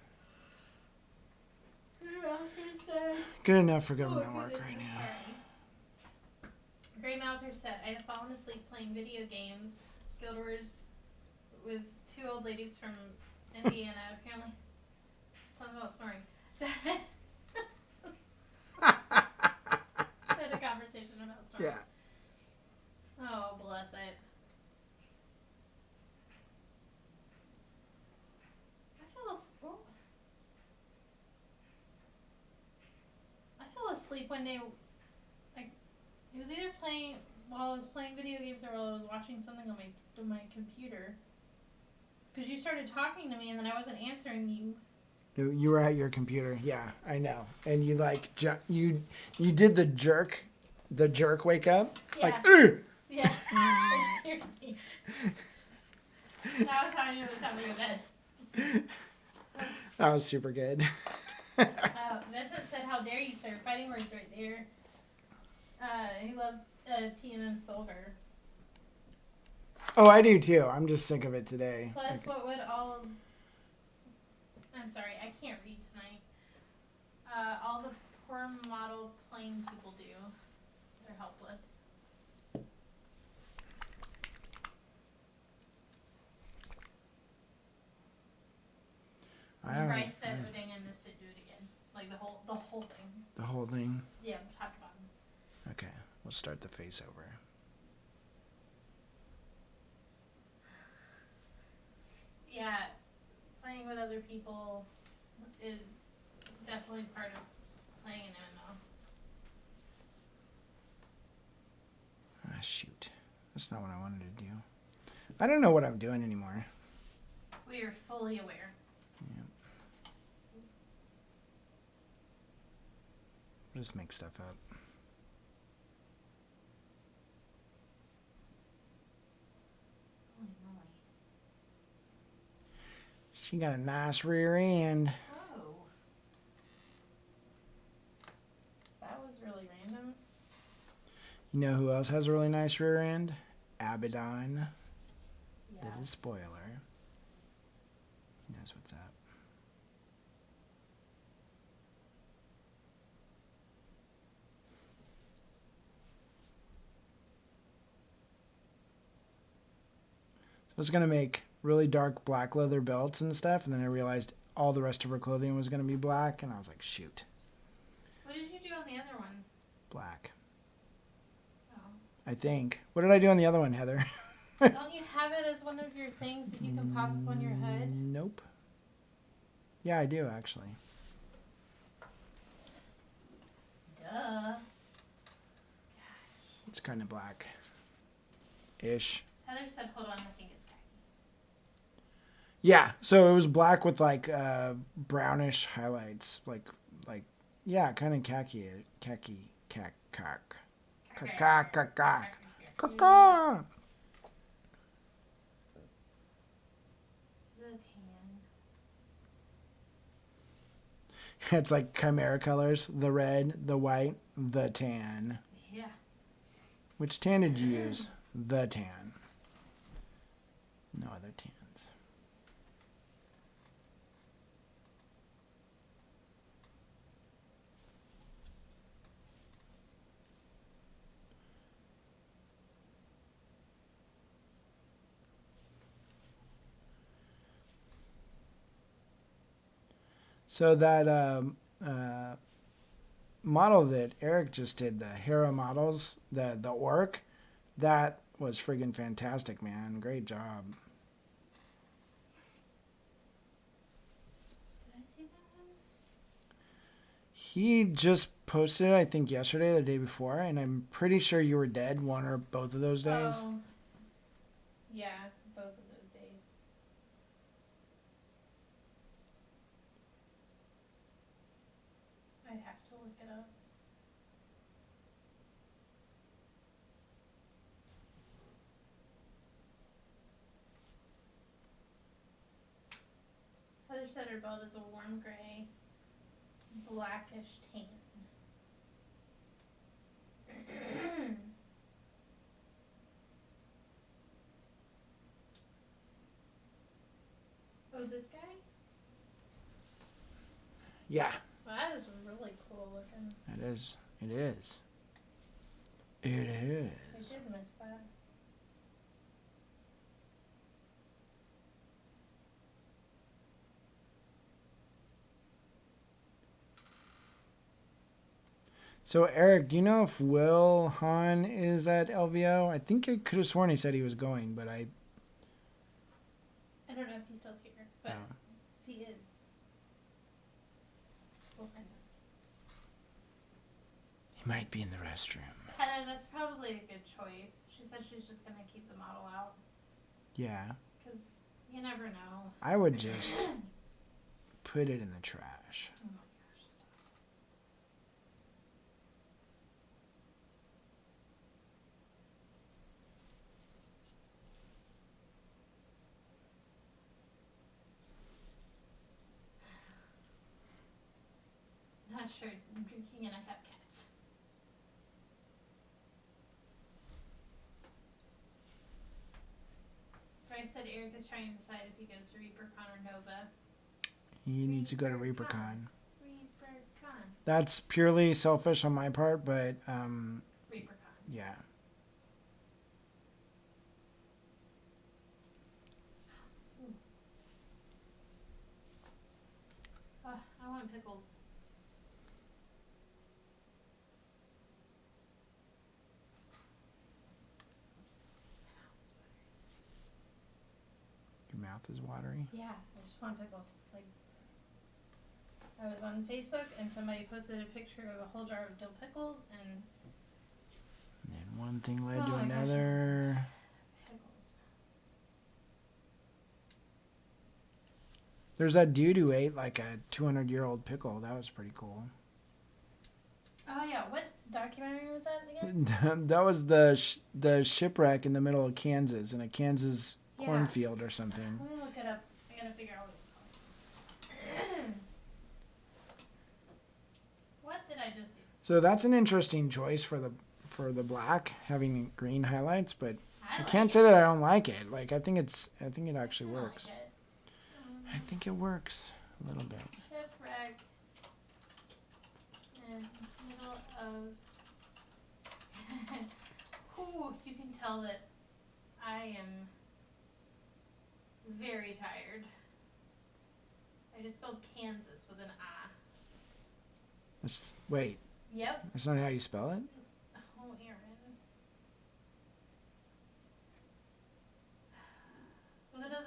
Good enough for government work right now. Gray Mouser said, I had fallen asleep playing video games. Guild Wars with two old ladies from Indiana. Apparently, something about snoring. Had a conversation about snoring. Yeah. Oh, bless it. I fell asleep one day. Like, it was either playing while I was playing video games or while I was watching something on my computer. Because you started talking to me and then I wasn't answering you. You were at your computer. Yeah, I know. And you you did the jerk wake up. Yeah. Like, ugh! Yeah. It scared me. That was how I knew it was time to go to bed. That was super good. Vincent said, how dare you, sir? Fighting words right there. He loves TNM Silver. Oh, I do too. I'm just sick of it today. Plus, what would I'm sorry, I can't read tonight. All the poor model plain people do. They're helpless. Bryce said, oh dang, I missed it, do it again. Like the whole thing. The whole thing? Yeah, top to bottom. Okay, we'll start the face over. Yeah, playing with other people is definitely part of playing an MMO. Ah, shoot. That's not what I wanted to do. I don't know what I'm doing anymore. We are fully aware. Yeah. I'll just make stuff up. Holy moly. She got a nice rear end. Oh. That was really random. You know who else has a really nice rear end? Abaddon. Yeah. That is spoiler. He knows what's up. So I was going to make really dark black leather belts and stuff, and then I realized all the rest of her clothing was going to be black, and I was like, shoot. What did you do on the other one? Black. Oh. I think. What did I do on the other one, Heather? Don't you have it as one of your things that you can pop up on your hood? Nope. Yeah, I do actually. Duh. It's kind of black-ish. Heather said, hold on, I think it's khaki. Yeah, so it was black with like brownish highlights, like yeah, kind of khaki. The tan. It's like chimera colors: the red, the white, the tan. Yeah. Which tan did you use? The tan. No other tans. So that model that Eric just did, the Hera models, the orc, that was friggin' fantastic, man. Great job. Did I see that one? He just posted it, I think, yesterday or the day before, and I'm pretty sure you were dead one or both of those days. Oh. Yeah, both of those days. I'd have to look it up. Heather said her belt is a warm gray, blackish tan. Oh, this guy? Yeah, Well, that is really cool looking. it is. It is. It I is. did miss that. So, Eric, do you know if Will Hahn is at LVO? I think I could have sworn he said he was going, but I don't know if he's still here, but Oh. if he is, we'll find out. He might be in the restroom. Heather, that's probably a good choice. She said she's just gonna keep the model out, Yeah. because you never know. I would just put it in the trash. Oh my gosh, stop. Not sure. I'm drinking and I have cats. Bryce said Eric is trying to decide if he goes to ReaperCon or Nova. He needs to go to ReaperCon. ReaperCon. That's purely selfish on my part, but ReaperCon. yeah. I want pickles. Your mouth is watery. Yeah, I just want pickles. Like, I was on Facebook and somebody posted a picture of a whole jar of dill pickles and And then one thing led Oh to my gosh, another. pickles. There's that dude who ate like a 200-year-old pickle. That was pretty cool. Oh yeah, what documentary was that again? That was the shipwreck in the middle of Kansas, in a Kansas cornfield or something. Let me look it up. I gotta figure out what it's called. What did I just do? So that's an interesting choice for the black, having green highlights, but I like can't it. say that I don't like it. Like I think it actually I like works. it. I think it works a little bit. Shipwreck in middle of. Ooh, you can tell that I am very tired. I just spelled Kansas with an I. Wait, Yep. that's not how you spell it? Oh, Aaron.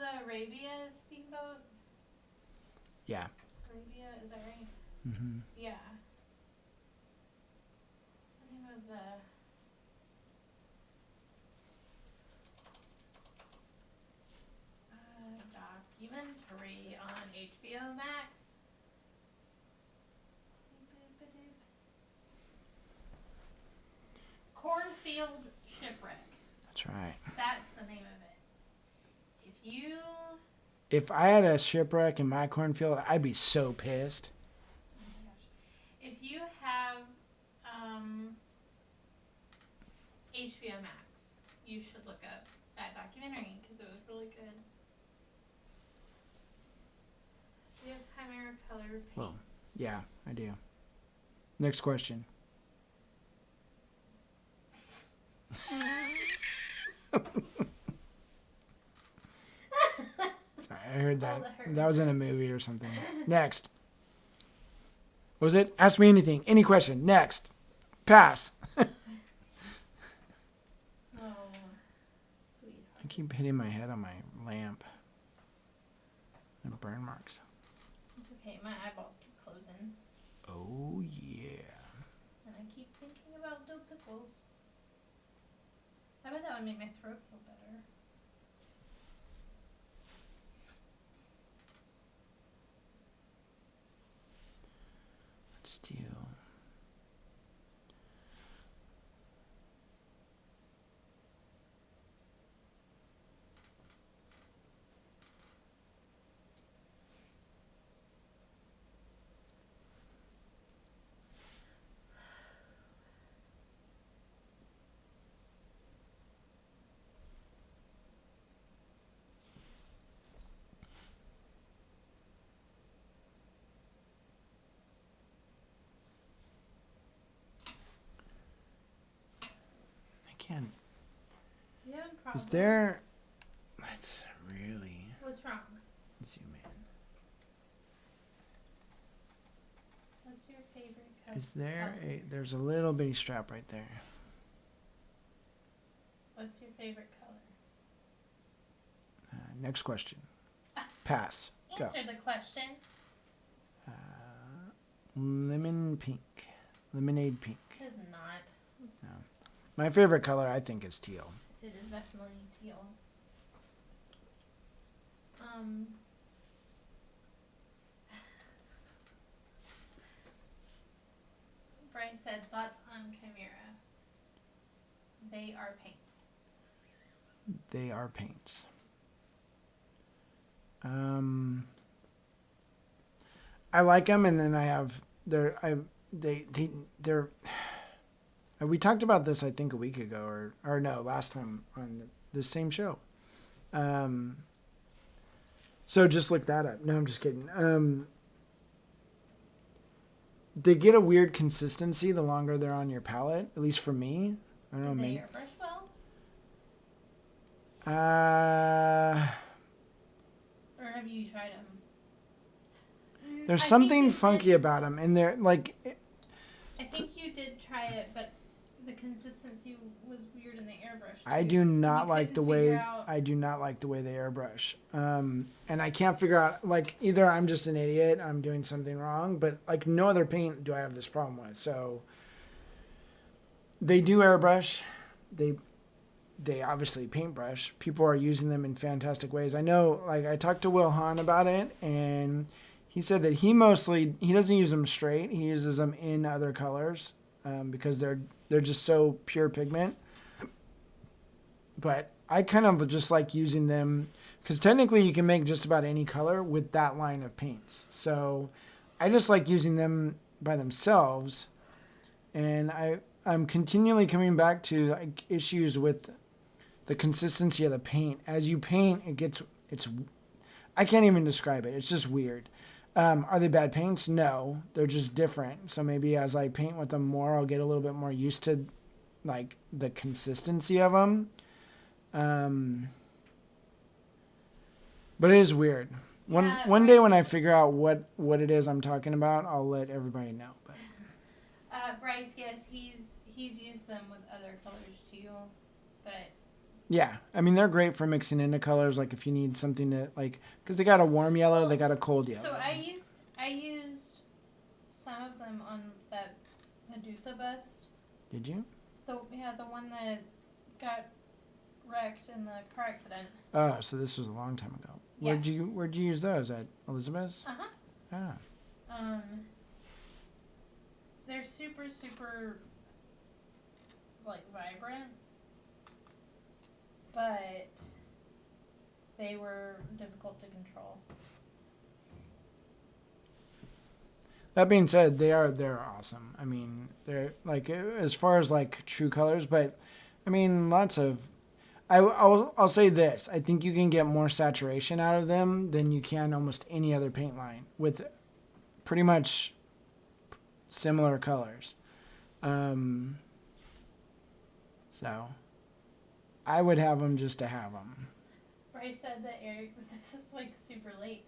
the Arabia steamboat? Yeah. Arabia, is that right? Mm-hmm. Yeah. What's the name of the... documentary on HBO Max? Cornfield Shipwreck. That's right. That's the name of it. If I had a shipwreck in my cornfield, I'd be so pissed. Oh my gosh. If you have HBO Max, you should look up that documentary because it was really good. Do you have Chimera color paints? Well, yeah, I do. Next question. Sorry, I heard that. That was in a movie or something. Next. What was it? Ask me anything. Any question. Next. Pass. Oh, sweetheart. I keep hitting my head on my lamp. And burn marks. It's okay. My eyeballs keep closing. Oh, yeah. And I keep thinking about dill pickles. I bet that would make my throat feel better. Let's do... Again, You having problems? is there... Let's really What's wrong? zoom in. What's your favorite color? Is there a... There's a little bitty strap right there. What's your favorite color? Next question. Pass. Go. Answer the question. Lemon pink. Lemonade pink. It is not. No. My favorite color, I think, is teal. It is definitely teal. Bryce said thoughts on Chimera. They are paints. They are paints. I like them, and then I have they're. We talked about this, I think, a week ago, or no, last time on the same show. So just look that up. No, I'm just kidding. They get a weird consistency the longer they're on your palette, at least for me. I don't know, Did they maybe. airbrush well? Or have you tried them? There's something funky about them, and they're like. I think you did try it, but the consistency was weird in the airbrush. I do not like the way they airbrush. And I can't figure out, like, either I'm just an idiot, I'm doing something wrong, but like no other paint do I have this problem with. So they do airbrush. They obviously paintbrush. People are using them in fantastic ways. I know, like, I talked to Will Hahn about it, and he said that he doesn't use them straight. He uses them in other colors because they're just so pure pigment. But I kind of just like using them because technically you can make just about any color with that line of paints. So I just like using them by themselves. And I'm continually coming back to like issues with the consistency of the paint. As you paint, I can't even describe it. It's just weird. Are they bad paints? No, they're just different. So maybe as I paint with them more, I'll get a little bit more used to like the consistency of them. But it is weird. One day when I figure out what it is I'm talking about, I'll let everybody know. But Bryce, yes, he's used them with other colors too, but Yeah, I mean they're great for mixing into colors. Like if you need something to like, because they got a warm yellow, they got a cold yellow. So I used some of them on that Medusa bust. Did you? The one that got wrecked in the car accident. Oh, so this was a long time ago. Yeah. Where'd you use those at Elizabeth's? Ah. They're super like vibrant, but they were difficult to control. That being said, they're awesome. I mean, they're like as far as like true colors, but I mean lots of. I'll say this. I think you can get more saturation out of them than you can almost any other paint line with pretty much similar colors. So I would have them just to have them. Bryce said that Eric, this is like super late,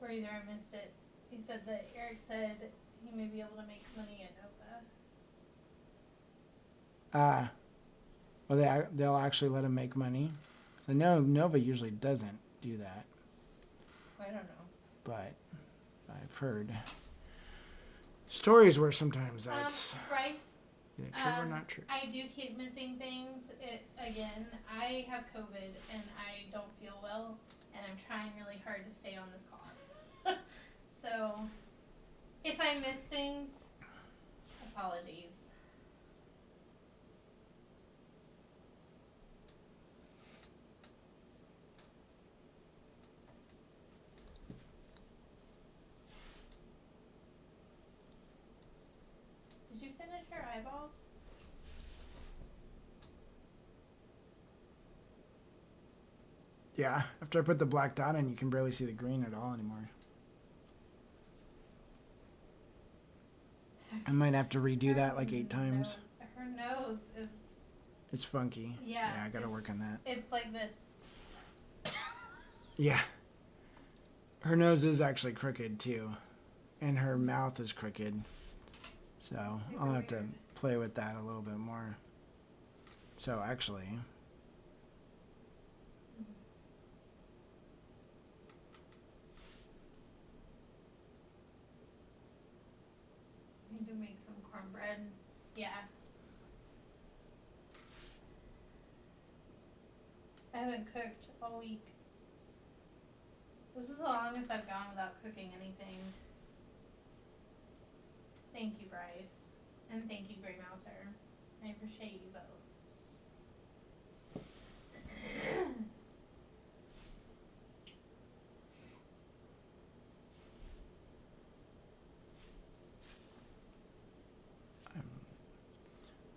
or either I missed it. He said that Eric said he may be able to make money at Nova. Well, they'll actually let him make money. So no, Nova usually doesn't do that. I don't know. But I've heard stories where sometimes that's Bryce, either true or not true. I do keep missing things. Again, I have COVID and I don't feel well, and I'm trying really hard to stay on this call. So, if I miss things, apologies. Did you finish your eyeballs? Yeah, after I put the black dot in, you can barely see the green at all anymore. I might have to redo that like 8 times. Her nose is... It's funky. Yeah. Yeah, I gotta work on that. It's like this. Yeah. Her nose is actually crooked too. And her mouth is crooked. So I'll have to play with that a little bit more. So actually... Need to make some cornbread. Yeah. I haven't cooked all week. This is the longest I've gone without cooking anything. Thank you, Bryce. And thank you, Grey Mouser. I appreciate you both.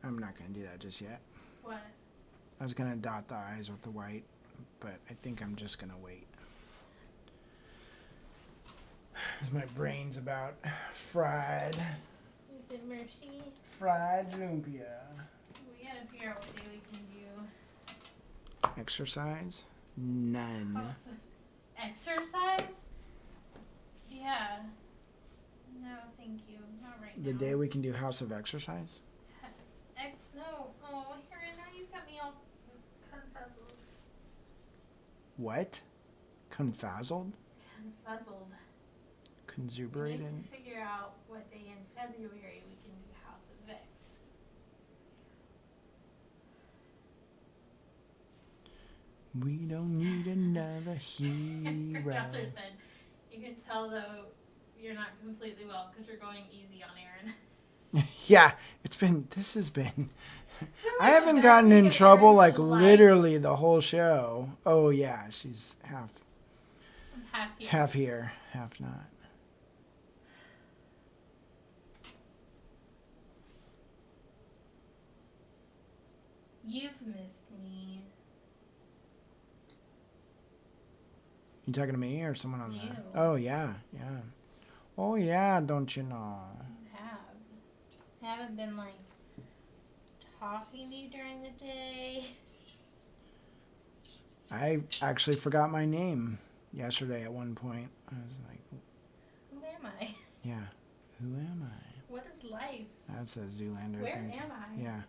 I'm not going to do that just yet. What? I was going to dot the eyes with the white, but I think I'm just going to wait. Because my brain's about fried. Is it Mercy? Fried lumpia. We gotta figure out what day we can do. Exercise? None. Exercise? Yeah. No, thank you. Not right now. The day we can do House of Exercise? No. Oh, here, now you've got me all confuzzled. What? Confuzzled? Confuzzled. We Conzuberated? need to figure out what day in February we can do House of Vex. We don't need another hero. Professor said, you can tell though you're not completely well because you're going easy on Aaron. Yeah, this has been... I haven't gotten in trouble like literally the whole show. Oh yeah, she's half here, half not. You've missed me. You talking to me or someone on You. the... Oh yeah. Oh yeah, don't you know? I haven't been like talking to you during the day. I actually forgot my name yesterday at one point. I was like, Who am I? yeah, who am I? What is life? That's a Zoolander Where thing. am I? Yeah.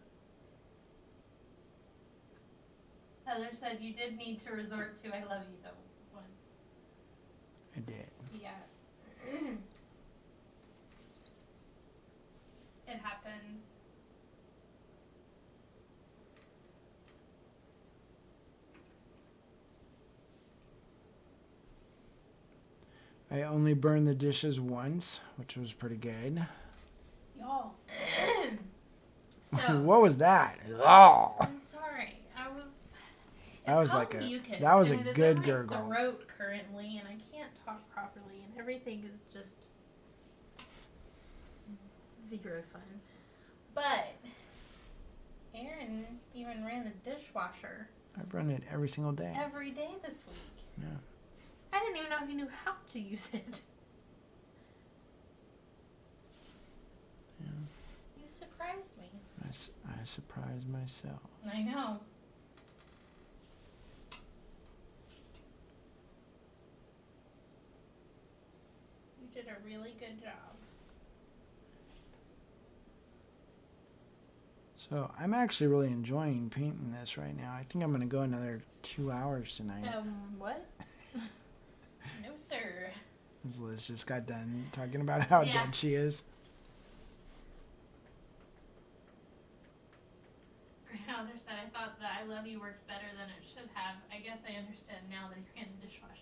Heather said you did need to resort to I love you though once. I did. Yeah. It happens. I only burned the dishes once, which was pretty good. Y'all. So What was that? Oh. I'm sorry. That was called like mucus, that was a and it is good in my gurgle. throat currently, and I can't talk properly, and everything is just zero fun. But Aaron even ran the dishwasher I've run it every single day. every day this week. Yeah. I didn't even know if you knew how to use it. Yeah. You surprised me. I surprised myself. I know. You did a really good job. So I'm actually really enjoying painting this right now. I think I'm gonna go another 2 hours tonight. What? No, sir. Liz just got done talking about how Yeah. dead she is. Grandmother said, I thought that I love you worked better than it should have. I guess I understand now that you ran the dishwasher.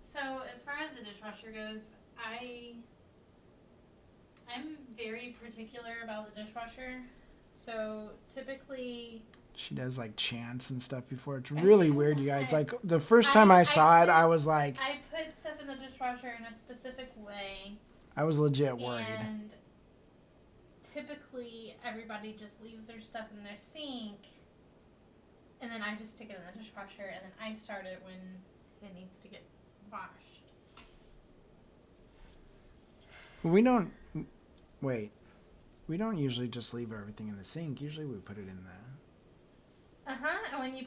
So as far as the dishwasher goes, I'm very particular about the dishwasher. So typically She does like chants and stuff before. It's really weird, you guys. Like the first time I saw it, I was like, I put stuff in the dishwasher in a specific way. I was legit worried. And typically everybody just leaves their stuff in their sink, and then I just stick it in the dishwasher, and then I start it when it needs to get washed. We don't usually just leave everything in the sink. Usually we put it in the... And when you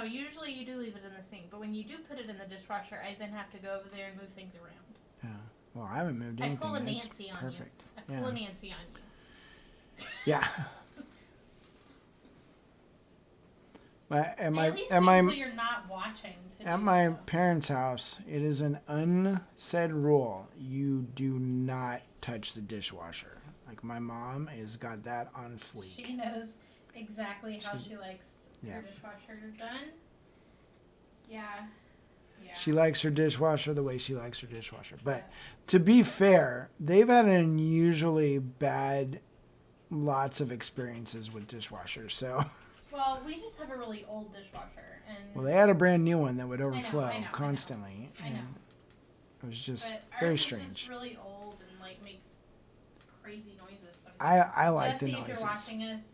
usually you do leave it in the sink, but when you do put it in the dishwasher, I then have to go over there and move things around. Yeah. Well, I haven't moved anything. I pull a It's Nancy on perfect. you. I pull a Nancy on you. Yeah. At least until you're not watching. At my parents' house, it is an unsaid rule. You do not touch the dishwasher. Like my mom has got that on fleek. She knows exactly how she likes her dishwasher done. Yeah. She likes her dishwasher the way she likes her dishwasher. But to be fair, they've had unusually bad lots of experiences with dishwashers. So. Well, we just have a really old dishwasher, and. Well, they had a brand new one that would overflow I know, constantly. I know. It was just but very ours strange. Is just really old and like makes crazy noises sometimes. I like the Jesse, noises. if you're watching us,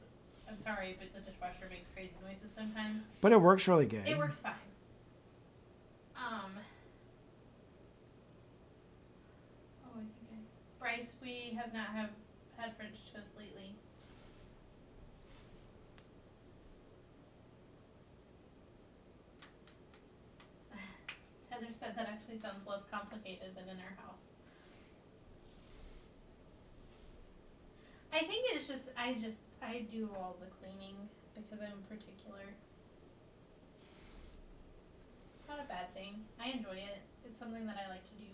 I'm sorry, but the dishwasher makes crazy noises sometimes. But it works really good. It works fine. Bryce, we have not had French toast lately. Heather said that actually sounds less complicated than in our house. I think it's just I do all the cleaning because I'm particular. Not a bad thing. I enjoy it. It's something that I like to do.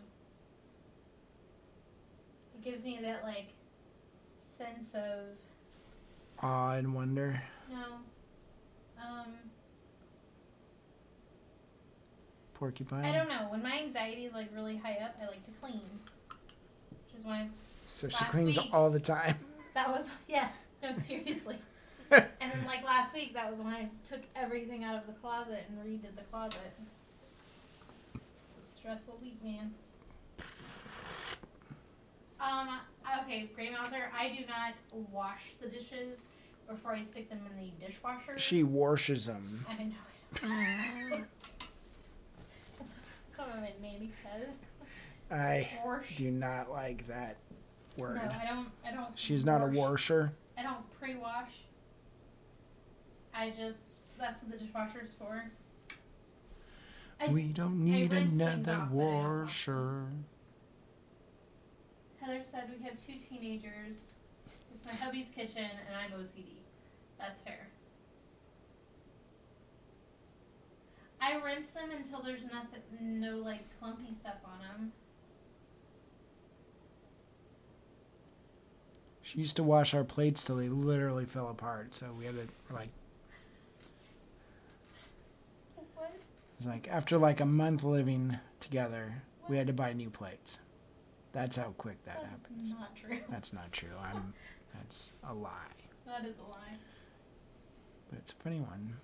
It gives me that like sense of Awe and wonder. no. Porcupine. I don't know. When my anxiety is like really high up, I like to clean. Which is why So she cleans all the time. that was no, seriously. And then like last week, that was when I took everything out of the closet and redid the closet. It's a stressful week, man. Okay, Grey Mouser, I do not wash the dishes before I stick them in the dishwasher. She washes them. I know I don't. That's what my nanny says. I Wash. do not like that word. No, I don't. She's not a washer. I don't pre-wash. That's what the dishwasher is for. We don't need rinse things another off, but I don't wash. washer. Heather said we have 2 teenagers. It's my hubby's kitchen, and I'm OCD. That's fair. I rinse them until there's no like clumpy stuff on them. She used to wash our plates till they literally fell apart, so we had to like. What? It was like after like a month living together, we had to buy new plates. That's how quick that happens. That's not true. That's not true. That's a lie. That is a lie. But it's a funny one.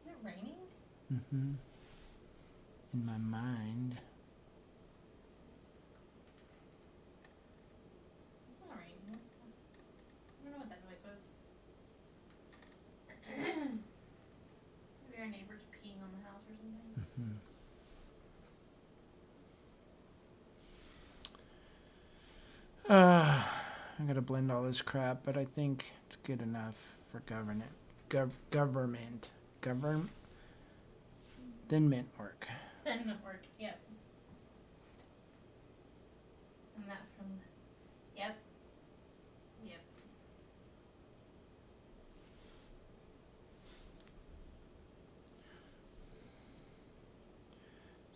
Is it raining? Mm-hmm. In my mind. It's not raining. I don't know what that noise was. Maybe our neighbor's peeing on the house or something. Mm-hmm. I gotta blend all this crap, but I think it's good enough for government. Then mint work. Then work. Yep. And that from. Yep. Yep.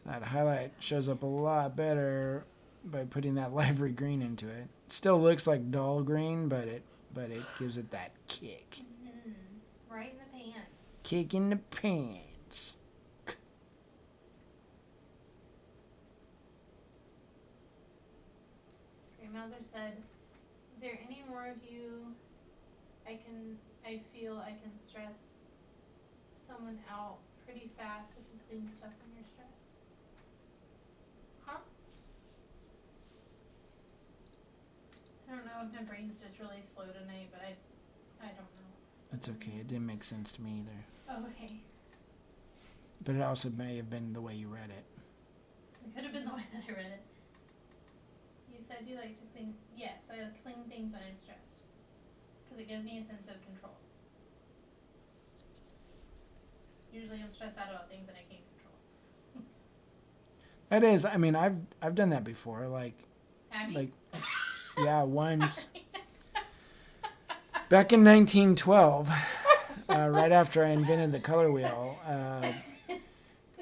That highlight shows up a lot better by putting that lively green into it. Still looks like dull green, but it gives it that kick. Mm-hmm. Right in the pants. Kick in the pants. Grey Mouser said, "Is there any more of you? I feel I can stress someone out pretty fast if you clean stuff when you're stressed." Huh? I don't know if my brain's just really slow tonight, but I don't know. That's okay. It didn't make sense to me either. Oh, okay. But it also may have been the way you read it. It could have been the way that I read it. You said you like to clean. Yes, I clean things when I'm stressed. Because it gives me a sense of control. Usually I'm stressed out about things that I can't control. That is, I mean, I've done that before. Have you? Like, yeah, once. Back in 1912, right after I invented the color wheel,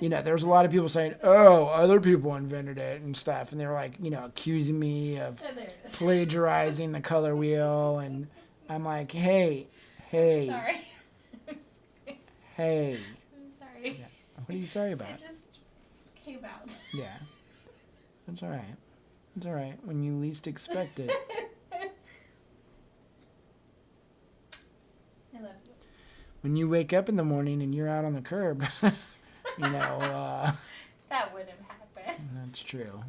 there was a lot of people saying, "Oh, other people invented it" and stuff, and they were like, accusing me of plagiarizing the color wheel, and I'm like, hey, Sorry. I'm sorry. hey. I'm sorry. Yeah. What are you sorry about? It just came out. Yeah, that's all right. It's all right when you least expect it. I love you. When you wake up in the morning and you're out on the curb, That wouldn't happen. That's true.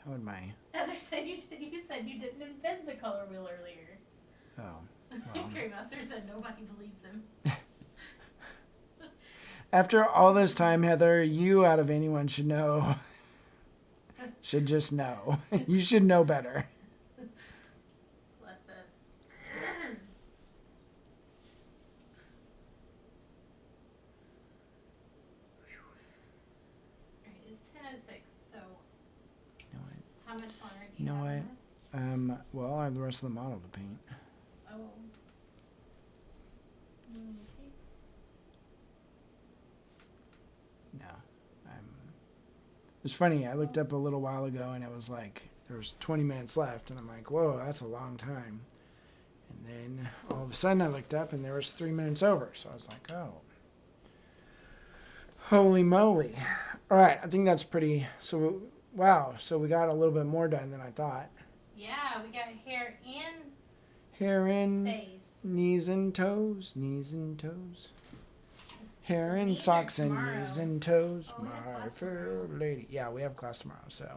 How would my... Heather said you said you didn't invent the color wheel earlier. Oh, well. Grey Master said nobody believes him. After all this time, Heather, you out of anyone should know. Should just know. You should know better. Bless it. Alright, it's 10:06, so You know what? how much longer do You you know have what? on this? Well, I have the rest of the model to paint. Oh. Okay. No. It's funny, I looked up a little while ago and it was like, there was 20 minutes left, and I'm like, whoa, that's a long time. And then all of a sudden I looked up and there was 3 minutes over, so I was like, oh. Holy moly. All right, I think that's pretty, so we got a little bit more done than I thought. Yeah, we got hair and Hair in, face. knees and toes, knees and toes. Hair and Knees are socks and tomorrow. knees and toes, Oh, we have my class fair tomorrow. lady. Yeah, we have class tomorrow, so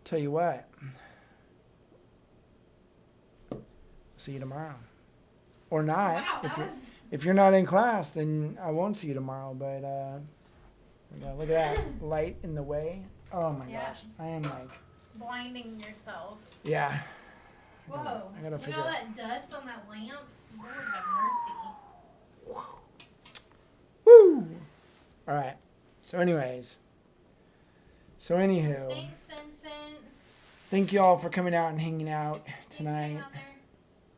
tell you what. See you tomorrow. Or not. Wow, that was If you're not in class, then I won't see you tomorrow, but yeah, look at that light in the way. Oh my Yeah. gosh. I am like, blinding yourself. yeah. Whoa. I gotta Look at figure all out. that dust on that lamp. Lord have mercy. Woo! All right. So anyways, So anywho, Thanks, Vincent. thank you all for coming out and hanging out Thanks, tonight, Hauser.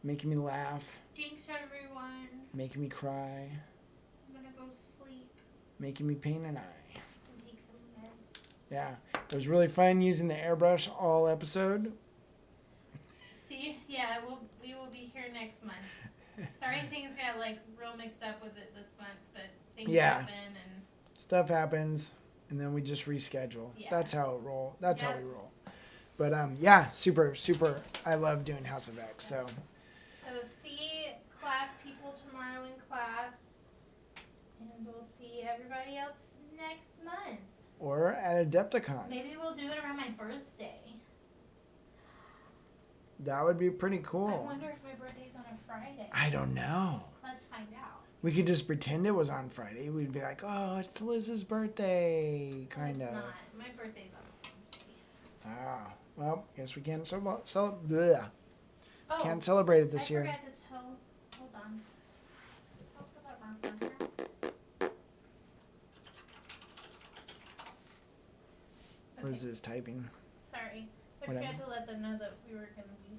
making me laugh, Thanks, everyone. making me cry, I'm gonna go sleep making me paint an eye. and take some meds. Yeah, it was really fun using the airbrush all episode. See, yeah, we will be here next month. Sorry, things got like real mixed up with it this month, but things Yeah. happen and Stuff happens, and then we just reschedule. Yeah. That's how it roll. That's how Yeah. we roll. But yeah, super. I love doing House of X. So see class people tomorrow in class, and we'll see everybody else next month. or at Adepticon, Maybe we'll do it around my birthday. that would be pretty I cool. wonder if my birthday's on a Friday. I don't know. Let's find out. We could just pretend it was on Friday. We'd be like, oh, it's Liz's birthday, kind It's of. not. My birthday's on Wednesday. Ah, well, guess we can't can't Oh, celebrate it this I year. forgot to tell. Hold on. I'll put that marker. Liz is typing. Sorry. I Whatever. forgot to let them know that we were going to be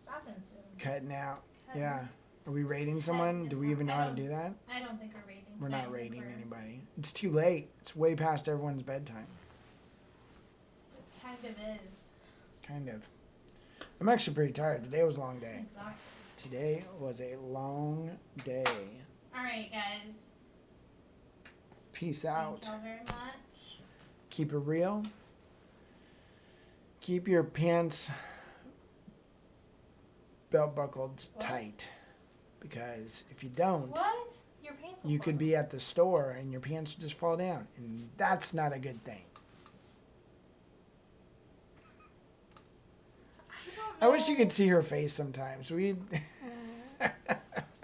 stopping soon. Cutting out. Cutting. Yeah. Are we rating someone? Do we even know how to do that? I don't think we're rating. We're I not don't think rating we're- anybody. It's too late. It's way past everyone's bedtime. It kind of is. Kind of. I'm actually pretty tired. Today was a long I'm day. exhausted. Today was a long day. Alright, guys. Peace out. Thank y'all very much. Keep it real. Keep your pants belt buckled What? tight. Because if you don't, What? Your pants will you fall could down. be at the store and your pants just fall down. And that's not a good thing. I don't know. I wish you could see her face sometimes. The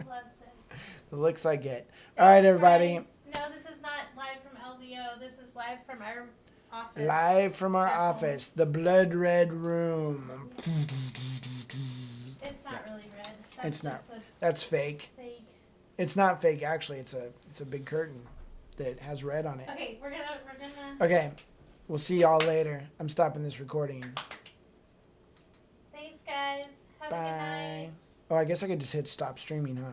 Bless it. looks I get. All right, everybody. Guys, no, this is not live from LVO. This is live from our office. Live from our At home. office, the blood red room. It's not really red. That's It's not. just a That's fake. fake. It's not fake, actually. It's a big curtain that has red on it. Okay, we're gonna. Okay, we'll see y'all later. I'm stopping this recording. Thanks, guys. Have a good Bye. night. Oh, I guess I could just hit stop streaming, huh?